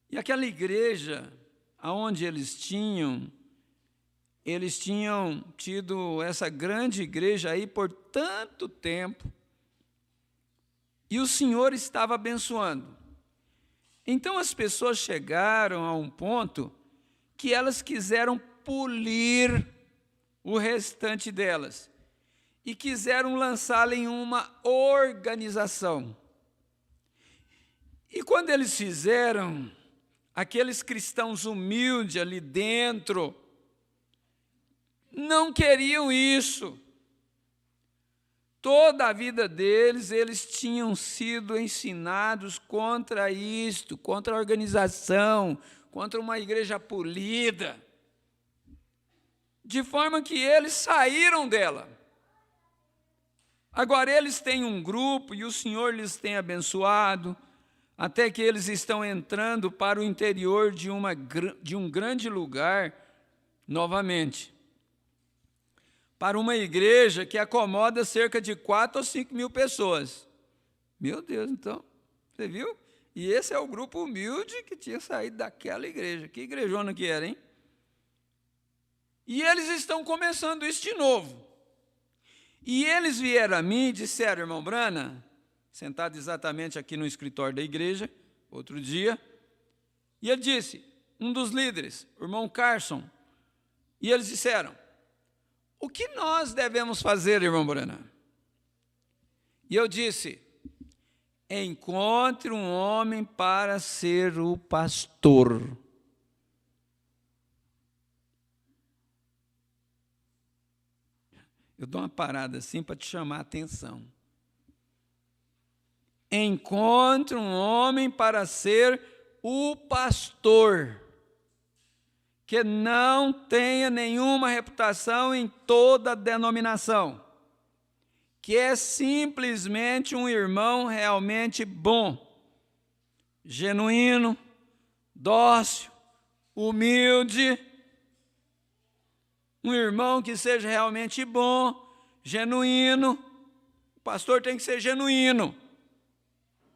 E aquela igreja, aonde eles tinham tido essa grande igreja aí por tanto tempo, e o Senhor estava abençoando. Então as pessoas chegaram a um ponto que elas quiseram polir o restante delas, e quiseram lançá-la em uma organização. E quando eles fizeram, aqueles cristãos humildes ali dentro não queriam isso. Toda a vida deles, eles tinham sido ensinados contra isto, contra a organização, contra uma igreja polida, de forma que eles saíram dela. Agora eles têm um grupo e o Senhor lhes tem abençoado, até que eles estão entrando para o interior de um grande lugar novamente, para uma igreja que acomoda cerca de 4 ou 5 mil pessoas. Meu Deus, então, você viu? E esse é o grupo humilde que tinha saído daquela igreja. Que igrejona que era, hein? E eles estão começando isso de novo. E eles vieram a mim e disseram, irmão Brana, sentado exatamente aqui no escritório da igreja, outro dia, e ele disse, um dos líderes, o irmão Carson, e eles disseram, o que nós devemos fazer, irmão Brana? E eu disse, encontre um homem para ser o pastor. Eu dou uma parada assim para te chamar a atenção. Encontre um homem para ser o pastor, que não tenha nenhuma reputação em toda a denominação, que é simplesmente um irmão realmente bom, genuíno, dócil, humilde, um irmão que seja realmente bom, genuíno. O pastor tem que ser genuíno,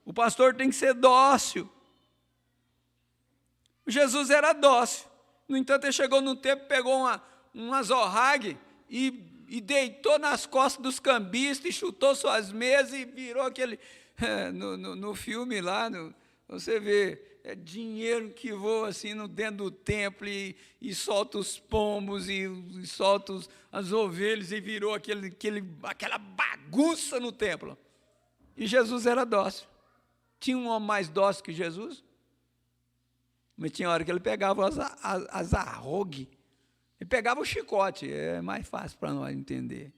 o pastor tem que ser dócil. Jesus era dócil. No entanto, ele chegou no tempo, pegou uma azorrague e deitou nas costas dos cambistas e chutou suas mesas e virou aquele... No filme lá, você vê, é dinheiro que voa assim dentro do templo e solta os pombos e solta as ovelhas e virou aquela bagunça no templo. E Jesus era dócil. Tinha um homem mais dócil que Jesus? Mas tinha hora que ele pegava as arrogues. Ele pegava o chicote, é mais fácil para nós entender.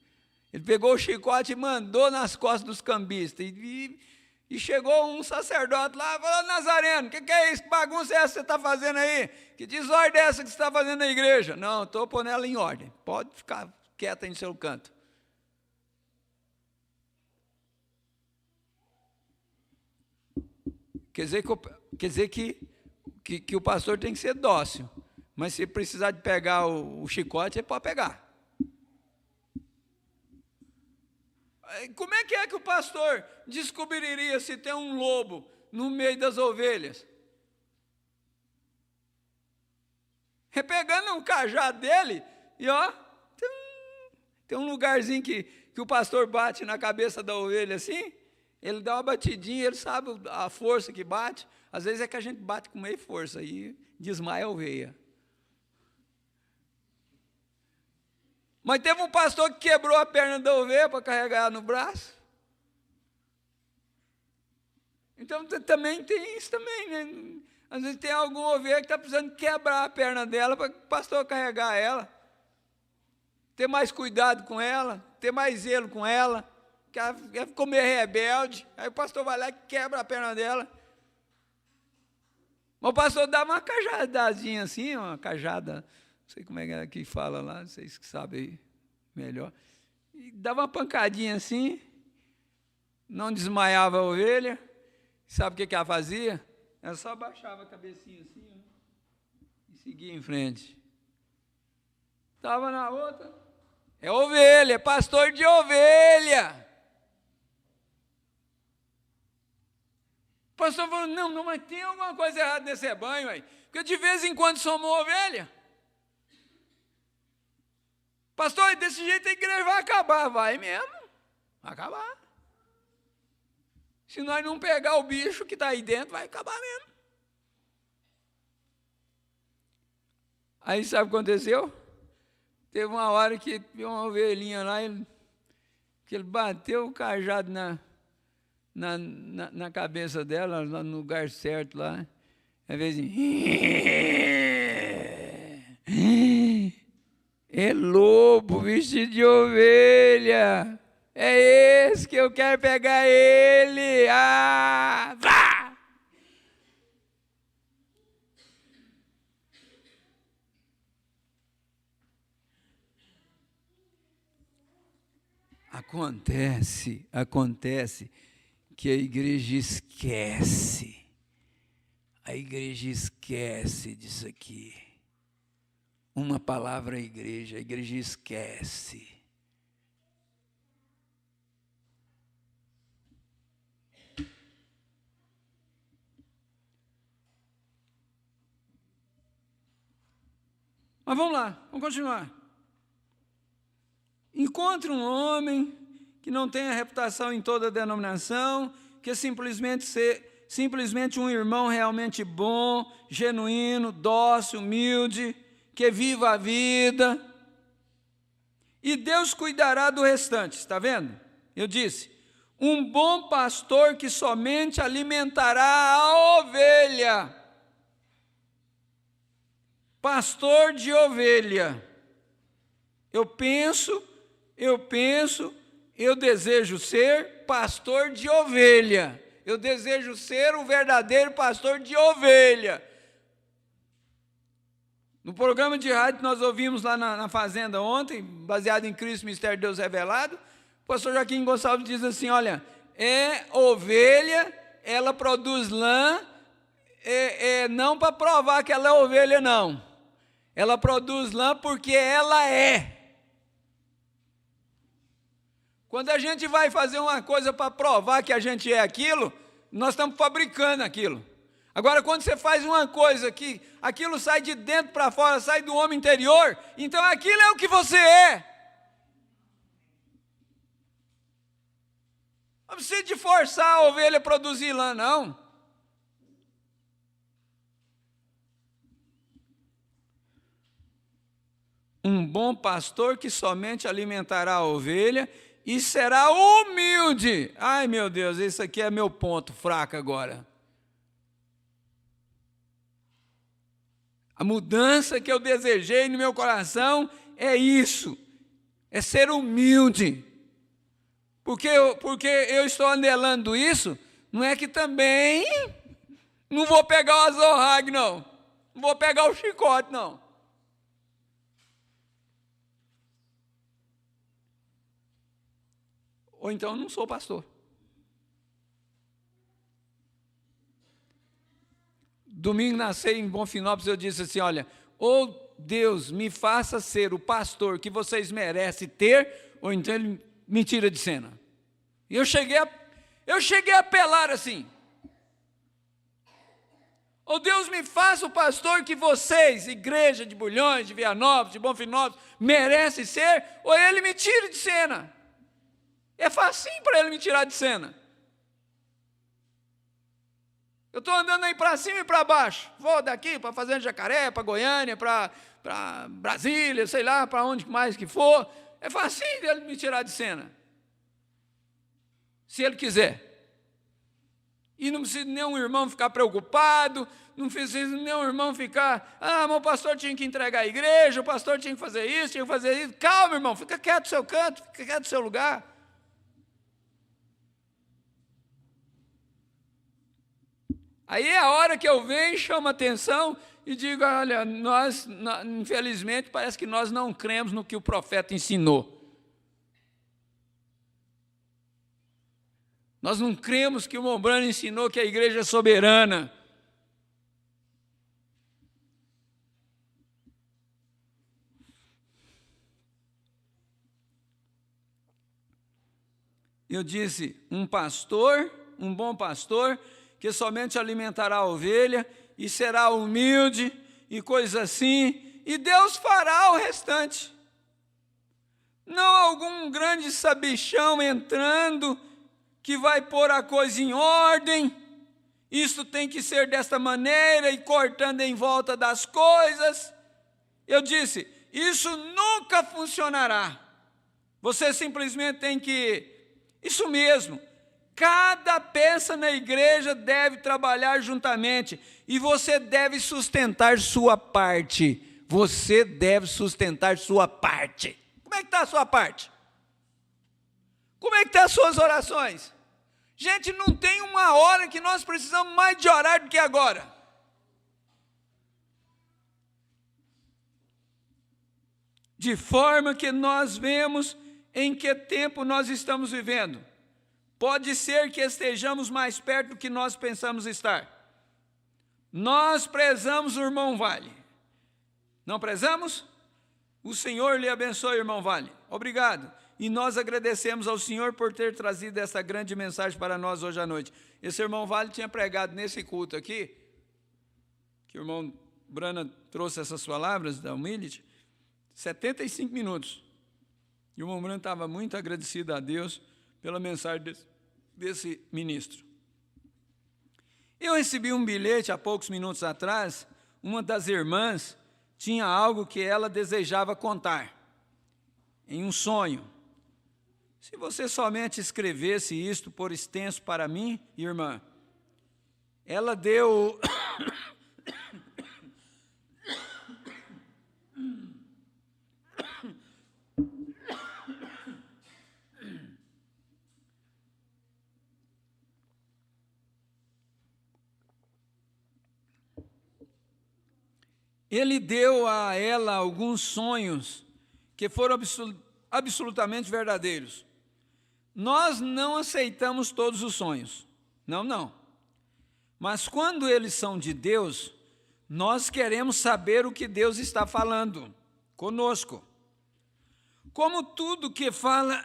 Ele pegou o chicote e mandou nas costas dos cambistas. E chegou um sacerdote lá e falou, Nazareno, o que é isso? Que bagunça é essa que você está fazendo aí? Que desordem é essa que você está fazendo na igreja? Não, estou pondo ela em ordem. Pode ficar quieta aí no seu canto. Quer dizer que o pastor tem que ser dócil, mas se precisar de pegar o chicote, ele pode pegar. Como é que o pastor descobriria se tem um lobo no meio das ovelhas? É pegando um cajado dele e tem um lugarzinho que o pastor bate na cabeça da ovelha assim, Ele dá uma batidinha, ele sabe a força que bate. Às vezes é que a gente bate com meia força e desmaia a ovelha. Mas teve um pastor que quebrou a perna da ovelha para carregar ela no braço. Então também tem isso também, né? Às vezes tem alguma ovelha que está precisando quebrar a perna dela para o pastor carregar ela. Ter mais cuidado com ela, ter mais zelo com ela, que ela ficou meio rebelde. Aí o pastor vai lá e quebra a perna dela. Mas o pastor dá uma cajadazinha assim, uma cajada, não sei como é que fala lá, vocês que sabem melhor. E dava uma pancadinha assim, não desmaiava a ovelha. Sabe o que ela fazia? Ela só abaixava a cabecinha assim, ó, e seguia em frente. Estava na outra. É ovelha, é pastor de ovelha. O pastor falou, não, mas tem alguma coisa errada nesse rebanho, aí, porque de vez em quando somos ovelha. Pastor, desse jeito a igreja vai acabar. Vai mesmo, vai acabar. Se nós não pegar o bicho que está aí dentro, vai acabar mesmo. Aí sabe o que aconteceu? Teve uma hora que viu uma ovelhinha lá, que ele bateu o cajado na cabeça dela, lá no lugar certo lá. Às vezes, é lobo vestido de ovelha. É esse que eu quero pegar ele. Ah, vá! Acontece que a igreja esquece. A igreja esquece disso aqui. Uma palavra a igreja esquece. Mas vamos lá, vamos continuar. Encontre um homem que não tenha reputação em toda a denominação, que é simplesmente um irmão realmente bom, genuíno, dócil, humilde, que viva a vida. E Deus cuidará do restante, está vendo? Eu disse, um bom pastor que somente alimentará a ovelha. Pastor de ovelha. Eu desejo ser pastor de ovelha. Eu desejo ser o verdadeiro pastor de ovelha. No programa de rádio que nós ouvimos lá na fazenda ontem, baseado em Cristo, Mistério de Deus Revelado, o pastor Joaquim Gonçalves diz assim, olha, ovelha, ela produz lã, não para provar que ela é ovelha, não. Ela produz lã porque ela é. Quando a gente vai fazer uma coisa para provar que a gente é aquilo, nós estamos fabricando aquilo. Agora, quando você faz uma coisa que aquilo sai de dentro para fora, sai do homem interior, então aquilo é o que você é. Não precisa de forçar a ovelha a produzir lã, não. Um bom pastor que somente alimentará a ovelha e será humilde. Ai, meu Deus, esse aqui é meu ponto fraco agora. A mudança que eu desejei no meu coração é isso, é ser humilde. Porque eu estou anelando isso, não é que também não vou pegar o azorrague, não vou pegar o chicote, não. Ou então eu não sou pastor. Domingo na ceia em Bonfinópolis eu disse assim, olha, ou Deus me faça ser o pastor que vocês merecem ter, ou então Ele me tira de cena. E eu cheguei a apelar assim, ou Deus me faça o pastor que vocês, igreja de Bulhões, de Vianópolis, de Bonfinópolis, merecem ser, ou Ele me tire de cena. É facinho para Ele me tirar de cena. Eu estou andando aí para cima e para baixo. Vou daqui para Fazenda Jacaré, para Goiânia, para Brasília, sei lá, para onde mais que for. É fácil ele me tirar de cena. Se ele quiser. E não precisa nenhum irmão ficar preocupado, não precisa nenhum irmão ficar, mas o pastor tinha que entregar a igreja, o pastor tinha que fazer isso, tinha que fazer isso. Calma, irmão, fica quieto no seu canto, fica quieto no seu lugar. Aí é a hora que eu venho, chamo a atenção e digo, olha, nós, infelizmente, parece que nós não cremos no que o profeta ensinou. Nós não cremos que o Mombrano ensinou que a igreja é soberana. Eu disse, um bom pastor, que somente alimentará a ovelha e será humilde e coisa assim, e Deus fará o restante. Não algum grande sabichão entrando que vai pôr a coisa em ordem, isso tem que ser desta maneira, e cortando em volta das coisas. Eu disse, isso nunca funcionará. Você simplesmente tem que, isso mesmo, cada peça na igreja deve trabalhar juntamente, e você deve sustentar sua parte. Você deve sustentar sua parte. Como é que está a sua parte? Como é que estão as suas orações? Gente, não tem uma hora que nós precisamos mais de orar do que agora. De forma que nós vemos em que tempo nós estamos vivendo. Pode ser que estejamos mais perto do que nós pensamos estar. Nós prezamos o irmão Vale. Não prezamos? O Senhor lhe abençoe, irmão Vale. Obrigado. E nós agradecemos ao Senhor por ter trazido essa grande mensagem para nós hoje à noite. Esse irmão Vale tinha pregado nesse culto aqui, que o irmão Brana trouxe essas palavras da Humility, 75 minutos. E o irmão Brana estava muito agradecido a Deus pela mensagem desse ministro. Eu recebi um bilhete há poucos minutos atrás, uma das irmãs tinha algo que ela desejava contar, em um sonho. Se você somente escrevesse isto por extenso para mim, irmã, ela deu... Ele deu a ela alguns sonhos que foram absolutamente verdadeiros. Nós não aceitamos todos os sonhos, não. Mas quando eles são de Deus, nós queremos saber o que Deus está falando conosco. Como tudo que fala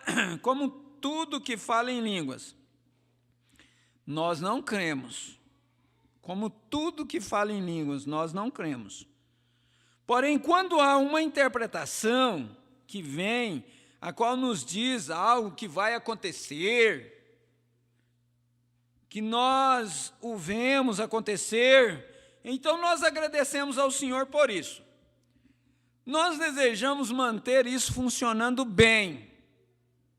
em línguas, nós não cremos. Como tudo que fala em línguas, nós não cremos. Porém, quando há uma interpretação que vem, a qual nos diz algo que vai acontecer, que nós o vemos acontecer, então nós agradecemos ao Senhor por isso. Nós desejamos manter isso funcionando bem,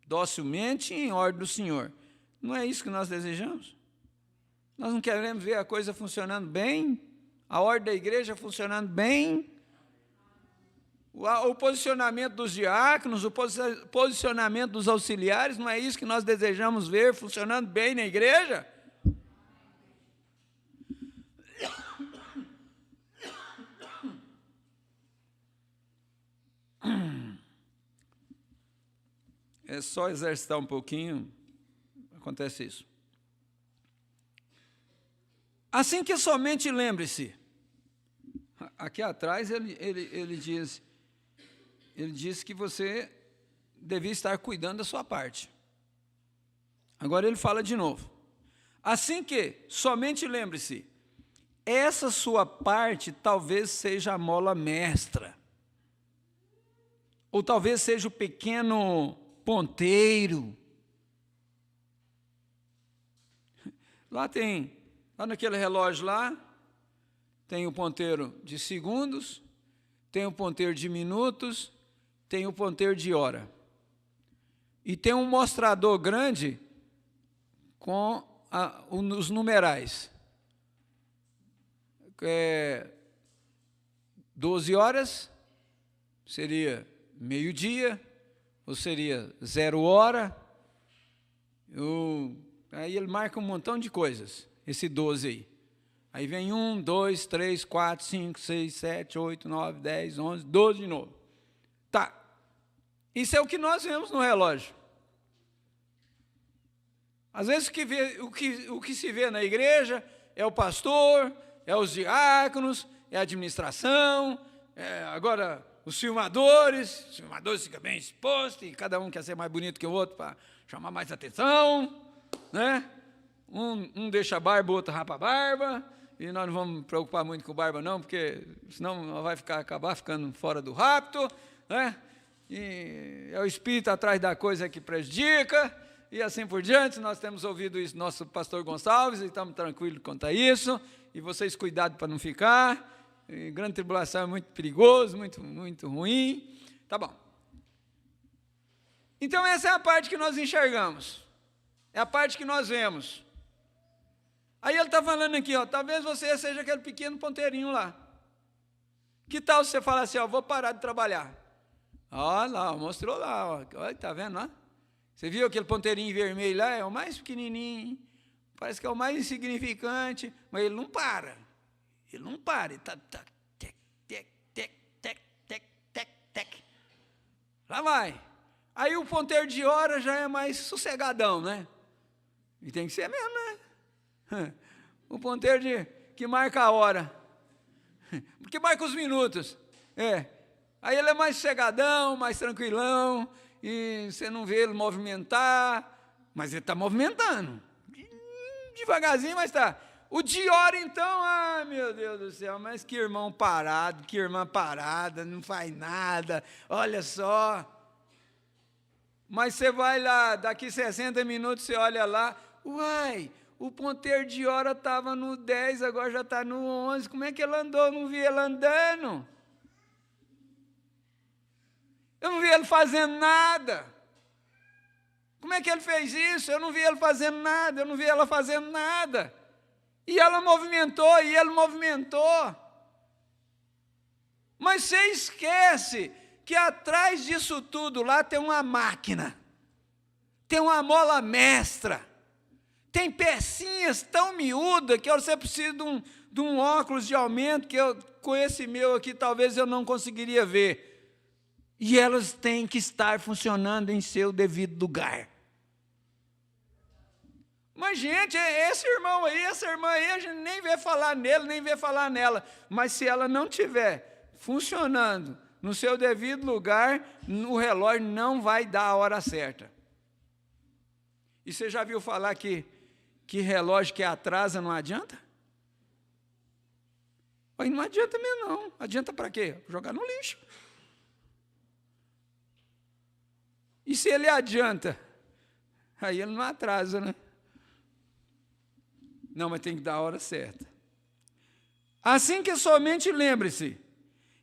docilmente e em ordem do Senhor. Não é isso que nós desejamos? Nós não queremos ver a coisa funcionando bem, a ordem da igreja funcionando bem, o posicionamento dos diáconos, o posicionamento dos auxiliares, não é isso que nós desejamos ver funcionando bem na igreja? É só exercitar um pouquinho, acontece isso. Assim que somente lembre-se, aqui atrás ele diz que você devia estar cuidando da sua parte. Agora ele fala de novo. Assim que somente lembre-se, essa sua parte talvez seja a mola mestra, ou talvez seja o pequeno ponteiro. Lá tem Lá naquele relógio lá, tem o ponteiro de segundos, tem o ponteiro de minutos, tem o ponteiro de hora. E tem um mostrador grande com os numerais. 12 horas seria meio-dia, ou seria 0 hora. Aí ele marca um montão de coisas, esse 12 aí. Aí vem 1, 2, 3, 4, 5, 6, 7, 8, 9, 10, 11, 12 de novo. Tá. Isso é o que nós vemos no relógio. Às vezes o que se vê na igreja é o pastor, é os diáconos, é a administração, agora os filmadores ficam bem expostos e cada um quer ser mais bonito que o outro para chamar mais atenção, né? Um deixa a barba, o outro rapa a barba, e nós não vamos nos preocupar muito com barba não, porque senão vai acabar ficando fora do rapto, né? E é o espírito atrás da coisa que prejudica, e assim por diante. Nós temos ouvido isso, nosso pastor Gonçalves, e estamos tranquilos quanto a isso, e vocês cuidado para não ficar. E grande tribulação é muito perigoso, muito, muito ruim. Tá bom. Então essa é a parte que nós enxergamos, é a parte que nós vemos. Aí ele está falando aqui, ó, talvez você seja aquele pequeno ponteirinho lá. Que tal você falar assim, ó, vou parar de trabalhar? Ó lá, mostrou lá, ó, olha, tá vendo lá? Você viu aquele ponteirinho vermelho lá? É o mais pequenininho, parece que é o mais insignificante, mas ele não para. Ele não para, ele está tec, tec, tec, tec, tec, tec, tec. Lá vai. Aí o ponteiro de hora já é mais sossegadão, né? E tem que ser mesmo, né? O ponteiro que marca a hora, porque marca os minutos. Aí ele é mais sossegadão, mais tranquilão, e você não vê ele movimentar, mas ele está movimentando. Devagarzinho, mas está. O de hora, então, meu Deus do céu, mas que irmão parado, que irmã parada, não faz nada, olha só. Mas você vai lá, daqui 60 minutos, você olha lá, uai, o ponteiro de hora estava no 10, agora já está no 11, como é que ele andou? Eu não vi ele andando. Eu não vi ele fazendo nada. Como é que ele fez isso? Eu não vi ele fazendo nada, eu não vi ela fazendo nada. E ela movimentou, e ele movimentou. Mas você esquece que atrás disso tudo lá tem uma máquina, tem uma mola mestra, tem pecinhas tão miúdas que você precisa de um óculos de aumento, que com esse meu aqui talvez eu não conseguiria ver. E elas têm que estar funcionando em seu devido lugar. Mas, gente, esse irmão aí, essa irmã aí, a gente nem vê falar nele, nem vê falar nela. Mas se ela não estiver funcionando no seu devido lugar, o relógio não vai dar a hora certa. E você já viu falar que relógio que atrasa não adianta? Aí não adianta mesmo, não. Adianta para quê? Jogar no lixo. E se ele adianta? Aí ele não atrasa, né? Não, mas tem que dar a hora certa. Assim que somente lembre-se,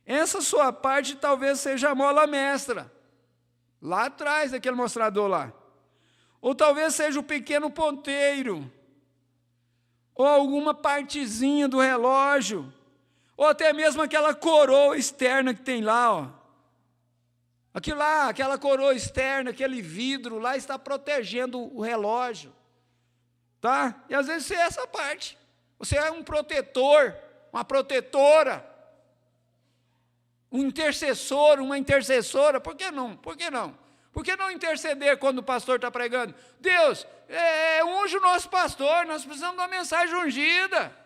essa sua parte talvez seja a mola mestra, lá atrás daquele mostrador lá. Ou talvez seja o pequeno ponteiro, ou alguma partezinha do relógio, ou até mesmo aquela coroa externa que tem lá, ó. Aquilo lá, aquela coroa externa, aquele vidro lá está protegendo o relógio. Tá? E às vezes você é essa parte. Você é um protetor, uma protetora, um intercessor, uma intercessora. Por que não? Por que não? Por que não interceder quando o pastor está pregando? Deus, unge o nosso pastor, nós precisamos de uma mensagem ungida.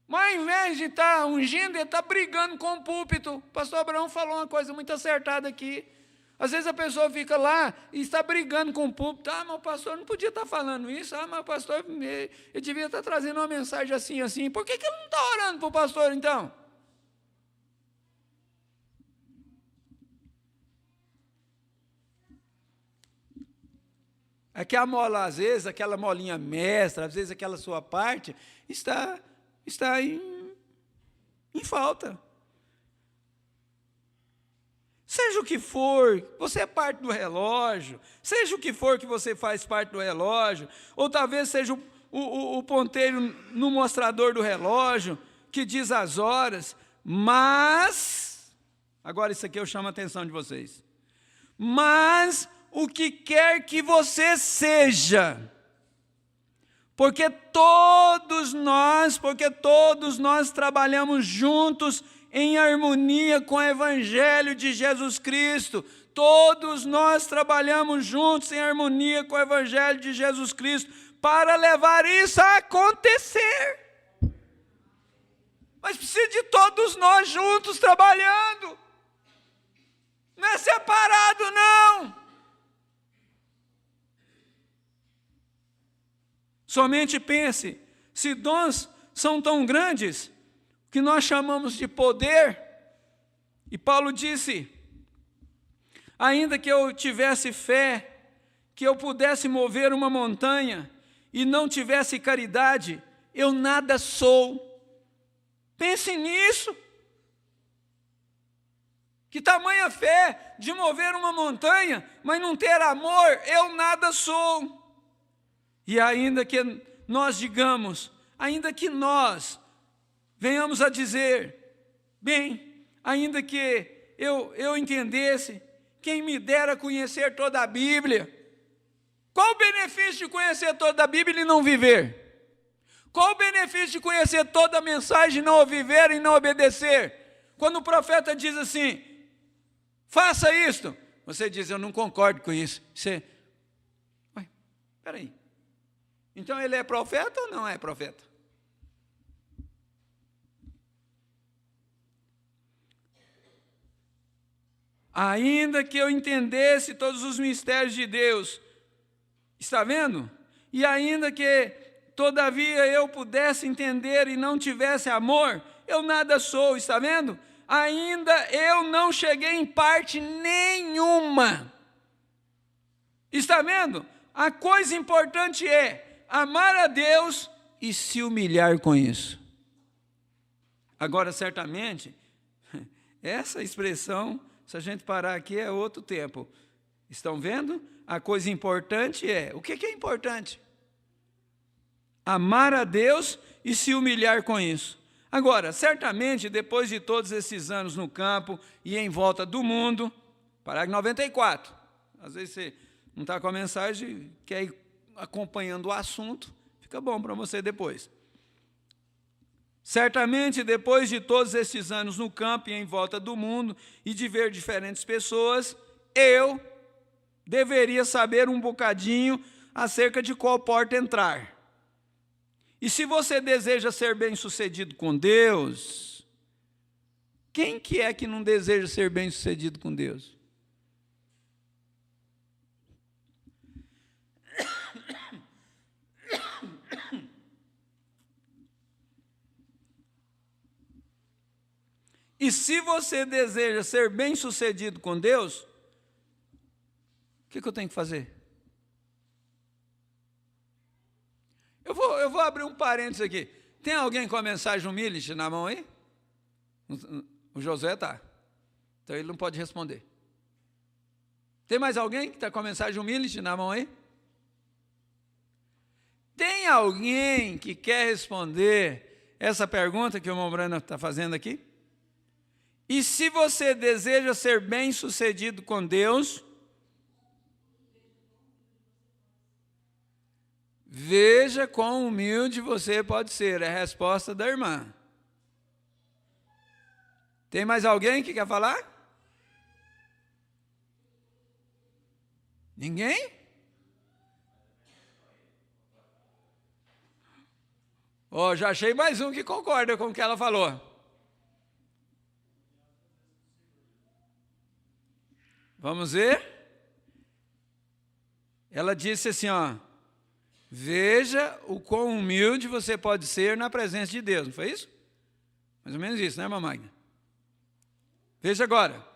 Mas ao invés de estar ungindo, ele está brigando com o púlpito. O pastor Abraão falou uma coisa muito acertada aqui. Às vezes a pessoa fica lá e está brigando com o púlpito. Mas o pastor não podia estar falando isso. Mas o pastor, ele devia estar trazendo uma mensagem assim, assim. Por que ele não está orando para o pastor, então? É que a mola, às vezes, aquela molinha mestra, às vezes aquela sua parte, está em falta. Seja o que for, você é parte do relógio, seja o que for que você faz parte do relógio, ou talvez seja o ponteiro no mostrador do relógio, que diz as horas, mas, agora isso aqui eu chamo a atenção de vocês, mas o que quer que você seja, porque todos nós trabalhamos juntos em harmonia com o Evangelho de Jesus Cristo. Todos nós trabalhamos juntos em harmonia com o Evangelho de Jesus Cristo para levar isso a acontecer. Mas precisa de todos nós juntos trabalhando. Não é separado, não. Somente pense, se dons são tão grandes, que nós chamamos de poder, e Paulo disse, ainda que eu tivesse fé, que eu pudesse mover uma montanha, e não tivesse caridade, eu nada sou. Pense nisso. Que tamanha fé de mover uma montanha, mas não ter amor, eu nada sou. E ainda que nós digamos, ainda que nós venhamos a dizer, bem, ainda que eu entendesse, quem me dera conhecer toda a Bíblia. Qual o benefício de conhecer toda a Bíblia e não viver? Qual o benefício de conhecer toda a mensagem e não viver e não obedecer? Quando o profeta diz assim, faça isto, você diz, eu não concordo com isso. Você, peraí, então ele é profeta ou não é profeta? Ainda que eu entendesse todos os mistérios de Deus, está vendo? E ainda que, todavia, eu pudesse entender e não tivesse amor, eu nada sou, está vendo? Ainda eu não cheguei em parte nenhuma. Está vendo? A coisa importante é amar a Deus e se humilhar com isso. Agora, certamente, essa expressão, se a gente parar aqui, é outro tempo. Estão vendo? A coisa importante é, o que é importante? Amar a Deus e se humilhar com isso. Agora, certamente, depois de todos esses anos no campo e em volta do mundo, parágrafo 94, às vezes você não está com a mensagem, quer ir acompanhando o assunto, fica bom para você depois. Certamente, depois de todos esses anos no campo e em volta do mundo, e de ver diferentes pessoas, eu deveria saber um bocadinho acerca de qual porta entrar. E se você deseja ser bem-sucedido com Deus, quem que é que não deseja ser bem-sucedido com Deus? E se você deseja ser bem-sucedido com Deus, o que eu tenho que fazer? Eu vou abrir um parênteses aqui. Tem alguém com a mensagem humilde na mão aí? O Josué está. Então ele não pode responder. Tem mais alguém que está com a mensagem humilde na mão aí? Tem alguém que quer responder essa pergunta que o irmão Breno está fazendo aqui? E se você deseja ser bem-sucedido com Deus, veja quão humilde você pode ser. É a resposta da irmã. Tem mais alguém que quer falar? Ninguém? Já achei mais um que concorda com o que ela falou. Vamos ver? Ela disse assim, veja o quão humilde você pode ser na presença de Deus. Não foi isso? Mais ou menos isso, né, irmã Magna? Veja agora.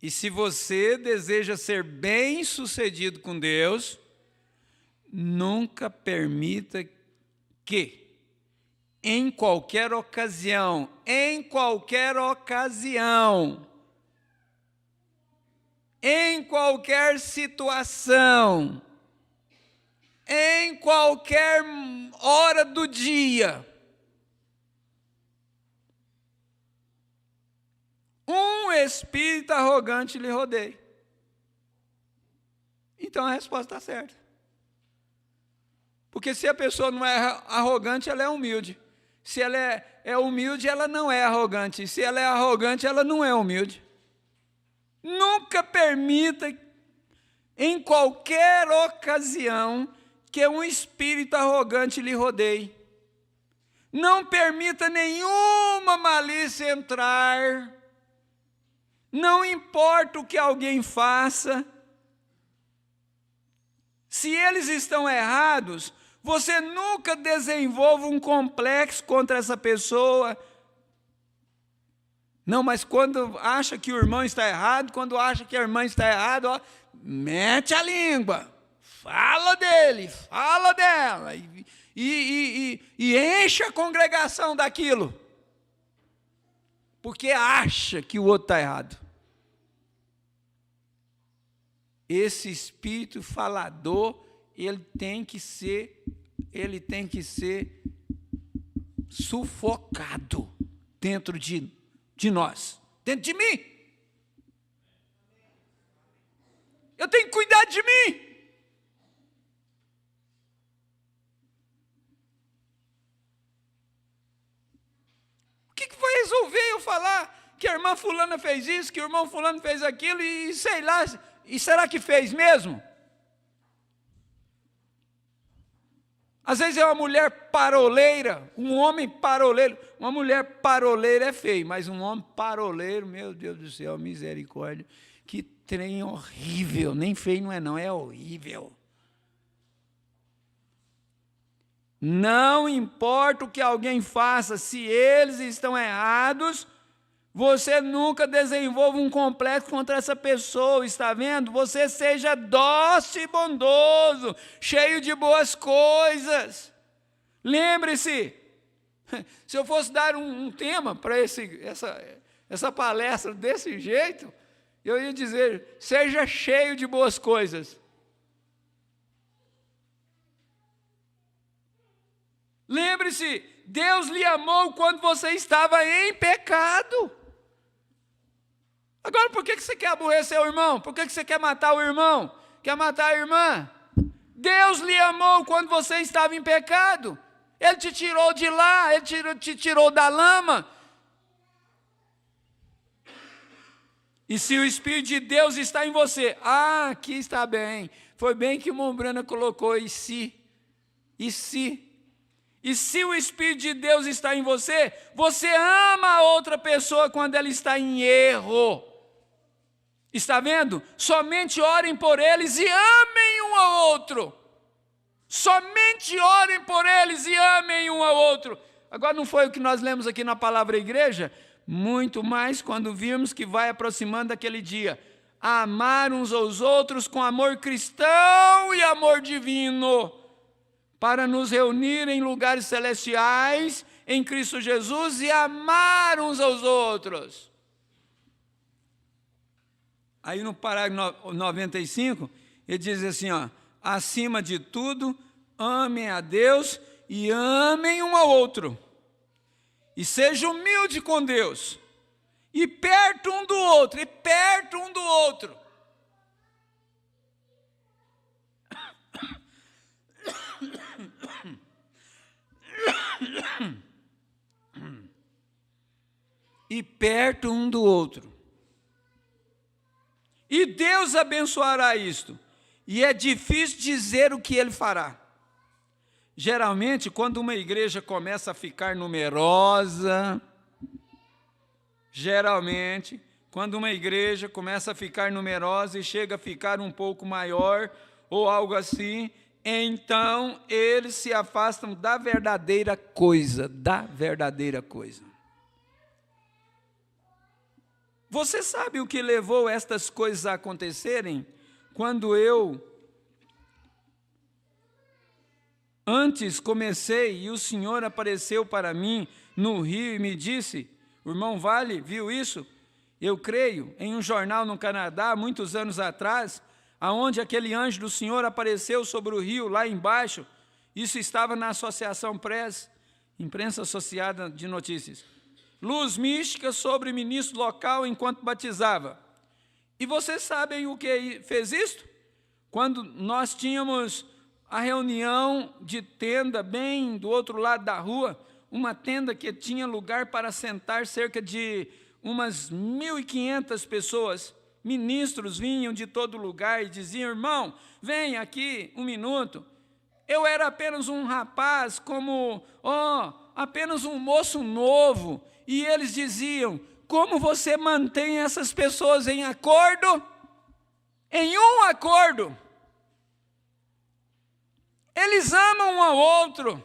E se você deseja ser bem-sucedido com Deus, nunca permita que, em qualquer ocasião, em qualquer situação, em qualquer hora do dia, um espírito arrogante lhe rodeie. Então a resposta está certa. Porque se a pessoa não é arrogante, ela é humilde. Se ela é humilde, ela não é arrogante. Se ela é arrogante, ela não é humilde. Nunca permita, em qualquer ocasião, que um espírito arrogante lhe rodeie. Não permita nenhuma malícia entrar. Não importa o que alguém faça. Se eles estão errados, você nunca desenvolva um complexo contra essa pessoa. Não, mas quando acha que o irmão está errado, quando acha que a irmã está errada, ó, mete a língua, fala dele, fala dela, e enche a congregação daquilo, porque acha que o outro está errado. Esse espírito falador, ele tem que ser sufocado dentro de nós, dentro de mim. Eu tenho que cuidar de mim. O que vai resolver eu falar que a irmã fulana fez isso, que o irmão fulano fez aquilo, e sei lá, e será que fez mesmo? Às vezes é uma mulher paroleira, um homem paroleiro. Uma mulher paroleira é feio, mas um homem paroleiro, meu Deus do céu, misericórdia. Que trem horrível, nem feio não é não, é horrível. Não importa o que alguém faça, se eles estão errados, você nunca desenvolva um complexo contra essa pessoa, está vendo? Você seja dócil e bondoso, cheio de boas coisas. Lembre-se, se eu fosse dar um tema para essa palestra desse jeito, eu ia dizer, seja cheio de boas coisas. Lembre-se, Deus lhe amou quando você estava em pecado. Agora, por que você quer aborrecer o irmão? Por que você quer matar o irmão? Quer matar a irmã? Deus lhe amou quando você estava em pecado. Ele te tirou de lá, Ele te tirou da lama. E se o Espírito de Deus está em você, aqui está bem. Foi bem que o Mombrana colocou, e se? E se o Espírito de Deus está em você, você ama a outra pessoa quando ela está em erro. Está vendo? Somente orem por eles e amem um ao outro. Somente orem por eles e amem um ao outro. Agora, não foi o que nós lemos aqui na palavra igreja? Muito mais quando vimos que vai aproximando daquele dia. Amar uns aos outros com amor cristão e amor divino, para nos reunir em lugares celestiais, em Cristo Jesus, e amar uns aos outros. Aí no parágrafo 95, ele diz assim, ó, acima de tudo, amem a Deus e amem um ao outro. E seja humilde com Deus, e perto um do outro, E perto um do outro. E Deus abençoará isto. E é difícil dizer o que Ele fará. Geralmente, quando uma igreja começa a ficar numerosa, e chega a ficar um pouco maior, ou algo assim, então eles se afastam da verdadeira coisa, Você sabe o que levou estas coisas a acontecerem? Quando eu antes comecei e o Senhor apareceu para mim no rio e me disse, o irmão Vale viu isso? Eu creio, em um jornal no Canadá, muitos anos atrás, aonde aquele anjo do Senhor apareceu sobre o rio, lá embaixo. Isso estava na Associação Press, Imprensa Associada de Notícias. Luz mística sobre ministro local enquanto batizava. E vocês sabem o que fez isto? Quando nós tínhamos a reunião de tenda bem do outro lado da rua, uma tenda que tinha lugar para sentar cerca de umas 1.500 pessoas. Ministros vinham de todo lugar e diziam, irmão, vem aqui um minuto. Eu era apenas um rapaz, apenas um moço novo. E eles diziam, como você mantém essas pessoas em acordo? Em um acordo. Eles amam um ao outro.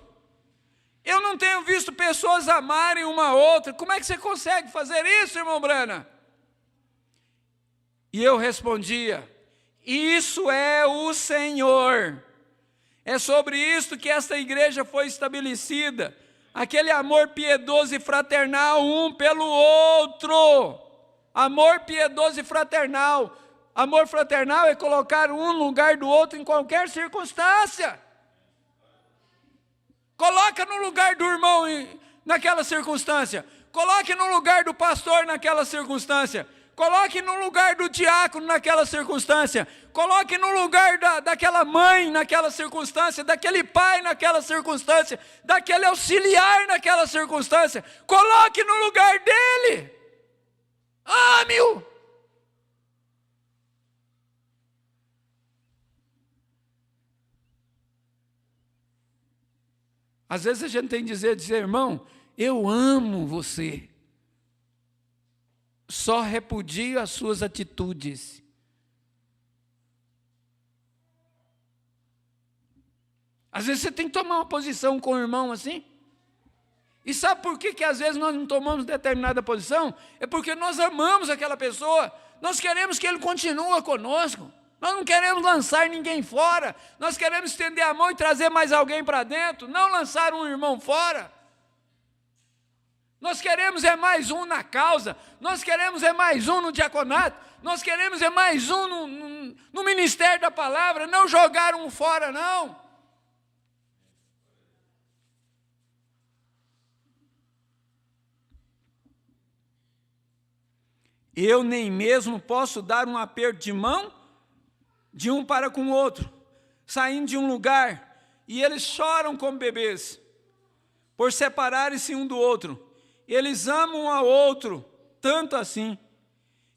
Eu não tenho visto pessoas amarem uma a outra. Como é que você consegue fazer isso, irmão Brana? E eu respondia, isso é o Senhor. É sobre isso que esta igreja foi estabelecida. Aquele amor piedoso e fraternal um pelo outro. Amor piedoso e fraternal. Amor fraternal é colocar um no lugar do outro em qualquer circunstância. Coloca no lugar do irmão naquela circunstância. Coloque no lugar do pastor naquela circunstância. Coloque no lugar do diácono naquela circunstância. Coloque no lugar daquela mãe naquela circunstância, daquele pai naquela circunstância, daquele auxiliar naquela circunstância. Coloque no lugar dele. Ame-o. Às vezes a gente tem que dizer, irmão, eu amo você. Só repudio as suas atitudes. Às vezes você tem que tomar uma posição com o irmão assim. E sabe por que às vezes nós não tomamos determinada posição? É porque nós amamos aquela pessoa. Nós queremos que ele continue conosco. Nós não queremos lançar ninguém fora. Nós queremos estender a mão e trazer mais alguém para dentro. Não lançar um irmão fora. Nós queremos mais um na causa. Nós queremos mais um no diaconato. Nós queremos mais um no ministério da palavra. Não jogar um fora, não. Eu nem mesmo posso dar um aperto de mão de um para com o outro, saindo de um lugar, e eles choram como bebês, por separarem-se um do outro. Eles amam um ao outro, tanto assim.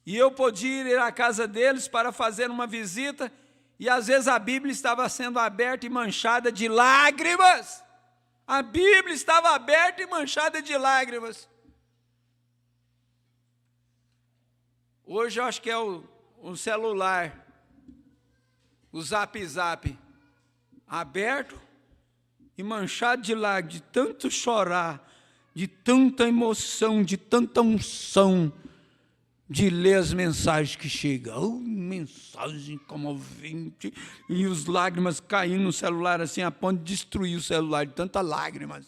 E eu podia ir à casa deles para fazer uma visita, e às vezes a Bíblia estava sendo aberta e manchada de lágrimas. A Bíblia estava aberta e manchada de lágrimas. Hoje eu acho que é o celular, o Zap Zap, aberto e manchado de lágrimas, de tanto chorar, de tanta emoção, de tanta unção, de ler as mensagens que chegam. Oh, mensagem comovente, e os lágrimas caindo no celular assim, a ponto de destruir o celular, de tantas lágrimas.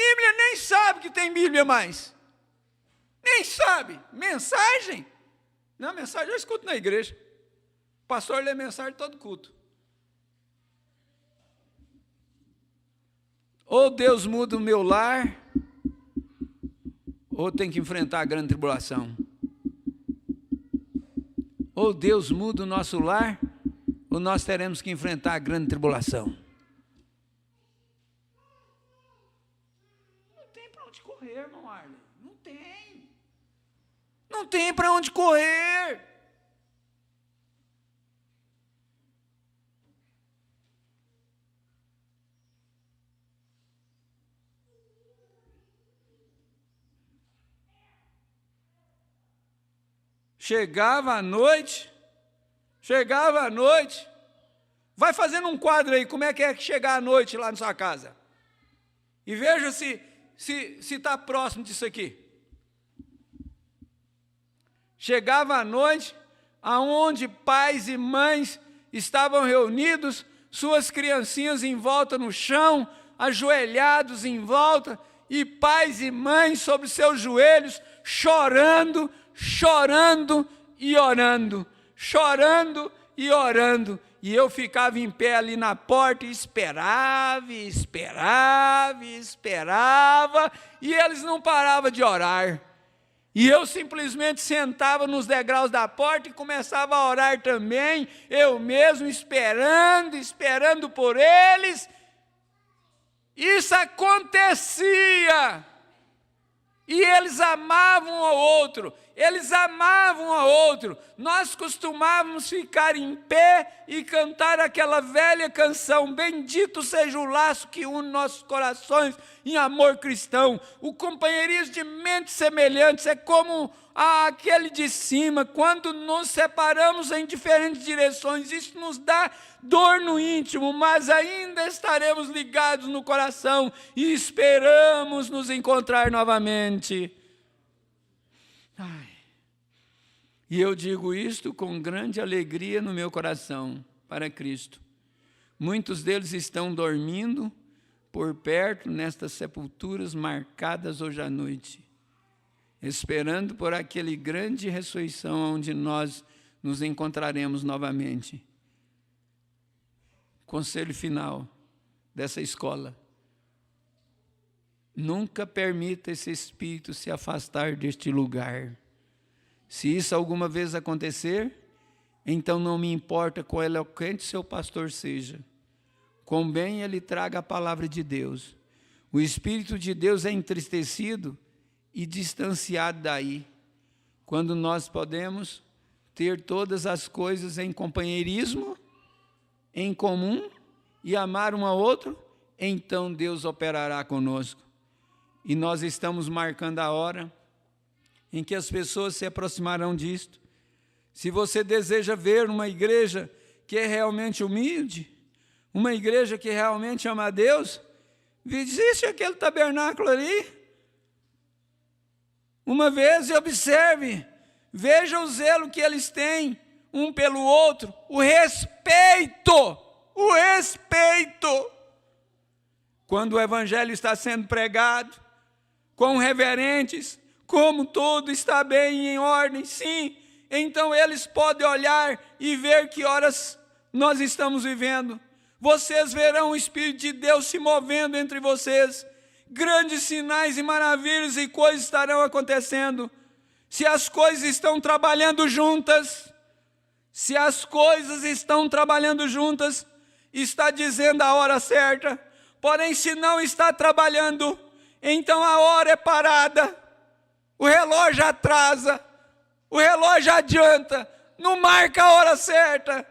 Bíblia nem sabe que tem Bíblia mais. Nem sabe. Mensagem? Não, mensagem eu escuto na igreja. O pastor lê mensagem todo culto. Ou Deus muda o meu lar, ou tem que enfrentar a grande tribulação. Ou Deus muda o nosso lar, ou nós teremos que enfrentar a grande tribulação. Não tem para onde correr, irmão Arlen. Não tem. Não tem para onde correr. Chegava à noite, vai fazendo um quadro aí, como é que chegar à noite lá na sua casa? E veja se está próximo disso aqui. Chegava a noite, aonde pais e mães estavam reunidos, suas criancinhas em volta no chão, ajoelhados em volta, e pais e mães sobre seus joelhos, chorando, chorando e orando, chorando e orando. E eu ficava em pé ali na porta e esperava, e esperava, e esperava, e eles não paravam de orar. E eu simplesmente sentava nos degraus da porta e começava a orar também, eu mesmo esperando por eles. Isso acontecia. E eles amavam um ao outro, Nós costumávamos ficar em pé e cantar aquela velha canção, bendito seja o laço que une nossos corações em amor cristão. O companheirismo de mentes semelhantes é como aquele de cima, quando nos separamos em diferentes direções, isso nos dá dor no íntimo, mas ainda estaremos ligados no coração e esperamos nos encontrar novamente. E eu digo isto com grande alegria no meu coração, para Cristo. Muitos deles estão dormindo por perto nestas sepulturas marcadas hoje à noite, esperando por aquele grande ressurreição onde nós nos encontraremos novamente. Conselho final dessa escola: nunca permita esse espírito se afastar deste lugar. Se isso alguma vez acontecer, então não me importa quão eloquente seu pastor seja, quão bem ele traga a palavra de Deus. O Espírito de Deus é entristecido e distanciado daí, quando nós podemos ter todas as coisas em companheirismo, em comum, e amar um ao outro, então Deus operará conosco. E nós estamos marcando a hora em que as pessoas se aproximarão disto. Se você deseja ver uma igreja que é realmente humilde, uma igreja que realmente ama a Deus, visite aquele tabernáculo ali uma vez e observe, veja o zelo que eles têm um pelo outro, o respeito. Quando o evangelho está sendo pregado, quão reverentes, como tudo está bem em ordem, sim, então eles podem olhar e ver que horas nós estamos vivendo. Vocês verão o Espírito de Deus se movendo entre vocês, grandes sinais e maravilhas e coisas estarão acontecendo. Se as coisas estão trabalhando juntas, está dizendo a hora certa. Porém, se não está trabalhando, então a hora é parada. O relógio atrasa, o relógio adianta, não marca a hora certa,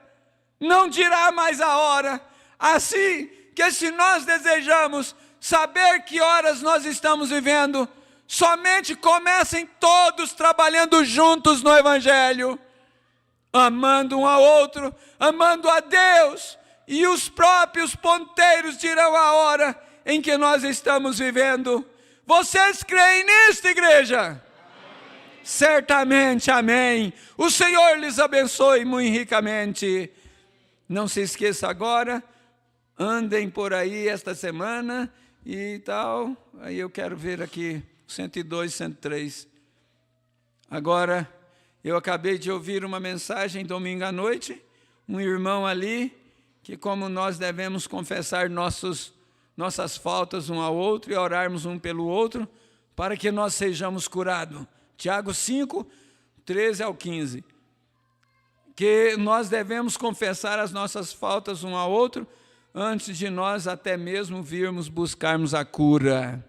não dirá mais a hora. Assim que se nós desejamos saber que horas nós estamos vivendo, somente comecem todos trabalhando juntos no Evangelho, amando um ao outro, amando a Deus, e os próprios ponteiros dirão a hora em que nós estamos vivendo. Vocês creem nisto, igreja? Amém. Certamente, amém. O Senhor lhes abençoe muito ricamente. Não se esqueça agora, andem por aí esta semana e tal. Aí eu quero ver aqui 102, 103. Agora, eu acabei de ouvir uma mensagem domingo à noite, um irmão ali, que como nós devemos confessar nossas faltas um ao outro e orarmos um pelo outro, para que nós sejamos curados. Tiago 5, 13 ao 15. Que nós devemos confessar as nossas faltas um ao outro, antes de nós até mesmo virmos buscarmos a cura.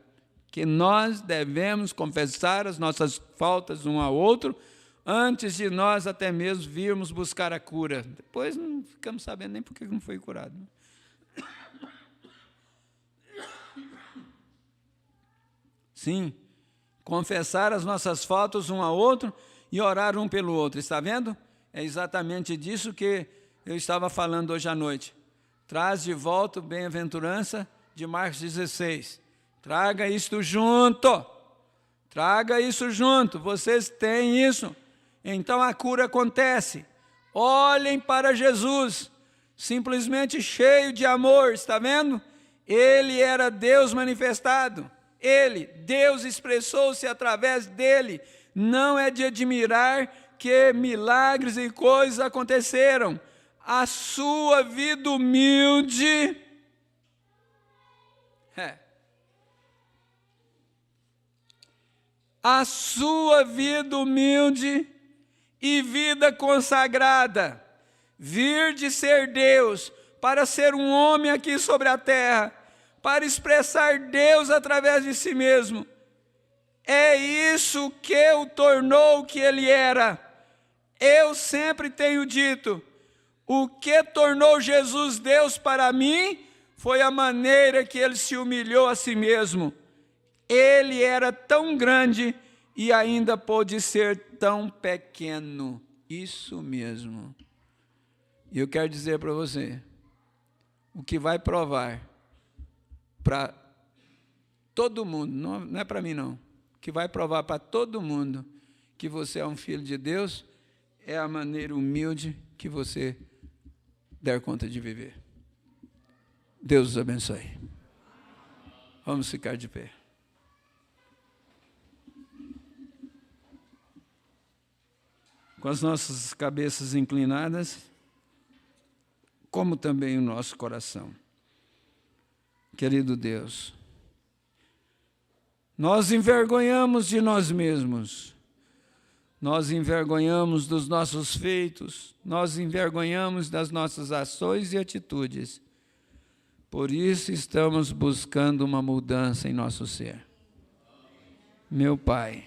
Que nós devemos confessar as nossas faltas um ao outro, antes de nós até mesmo virmos buscar a cura. Depois não ficamos sabendo nem por que não foi curado. Sim, confessar as nossas faltas um ao outro e orar um pelo outro. Está vendo? É exatamente disso que eu estava falando hoje à noite. Traz de volta a bem-aventurança de Marcos 16. Traga isto junto. Traga isso junto. Vocês têm isso. Então a cura acontece. Olhem para Jesus, simplesmente cheio de amor, está vendo? Ele era Deus manifestado. Ele, Deus expressou-se através dele. Não é de admirar que milagres e coisas aconteceram. A sua vida humilde a sua vida humilde e vida consagrada, vir de ser Deus para ser um homem aqui sobre a terra, para expressar Deus através de si mesmo, é isso que o tornou o que ele era. Eu sempre tenho dito, o que tornou Jesus Deus para mim foi a maneira que ele se humilhou a si mesmo. Ele era tão grande e ainda pôde ser tão pequeno. Isso mesmo. E eu quero dizer para você, o que vai provar para todo mundo, não é para mim não, o que vai provar para todo mundo que você é um filho de Deus, é a maneira humilde que você der conta de viver. Deus os abençoe. Vamos ficar de pé. Com as nossas cabeças inclinadas, como também o nosso coração. Querido Deus, nós envergonhamos de nós mesmos, nós envergonhamos dos nossos feitos, nós envergonhamos das nossas ações e atitudes. Por isso estamos buscando uma mudança em nosso ser. Meu Pai,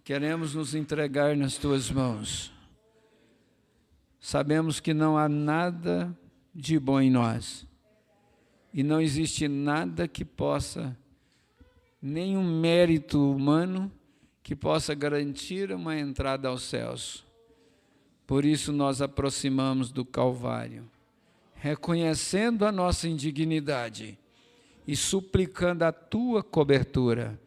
queremos nos entregar nas Tuas mãos. Sabemos que não há nada de bom em nós. E não existe nada que possa, nenhum mérito humano, que possa garantir uma entrada aos céus. Por isso nós aproximamos do Calvário, reconhecendo a nossa indignidade e suplicando a Tua cobertura,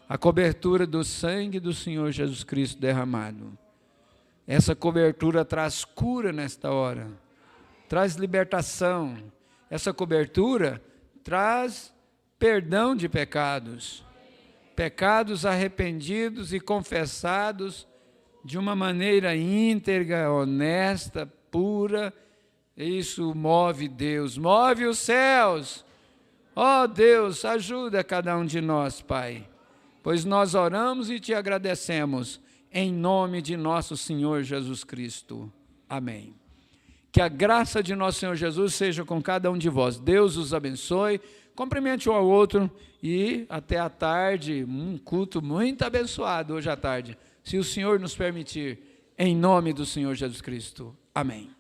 a cobertura do sangue do Senhor Jesus Cristo derramado. Essa cobertura traz cura nesta hora, traz libertação. Essa cobertura traz perdão de pecados, pecados arrependidos e confessados de uma maneira íntegra, honesta, pura. Isso move Deus, move os céus. Ó Deus, ajuda cada um de nós, Pai, pois nós oramos e Te agradecemos, em nome de nosso Senhor Jesus Cristo. Amém. Que a graça de nosso Senhor Jesus seja com cada um de vós. Deus os abençoe, cumprimente um ao outro e até à tarde, um culto muito abençoado hoje à tarde, se o Senhor nos permitir, em nome do Senhor Jesus Cristo. Amém.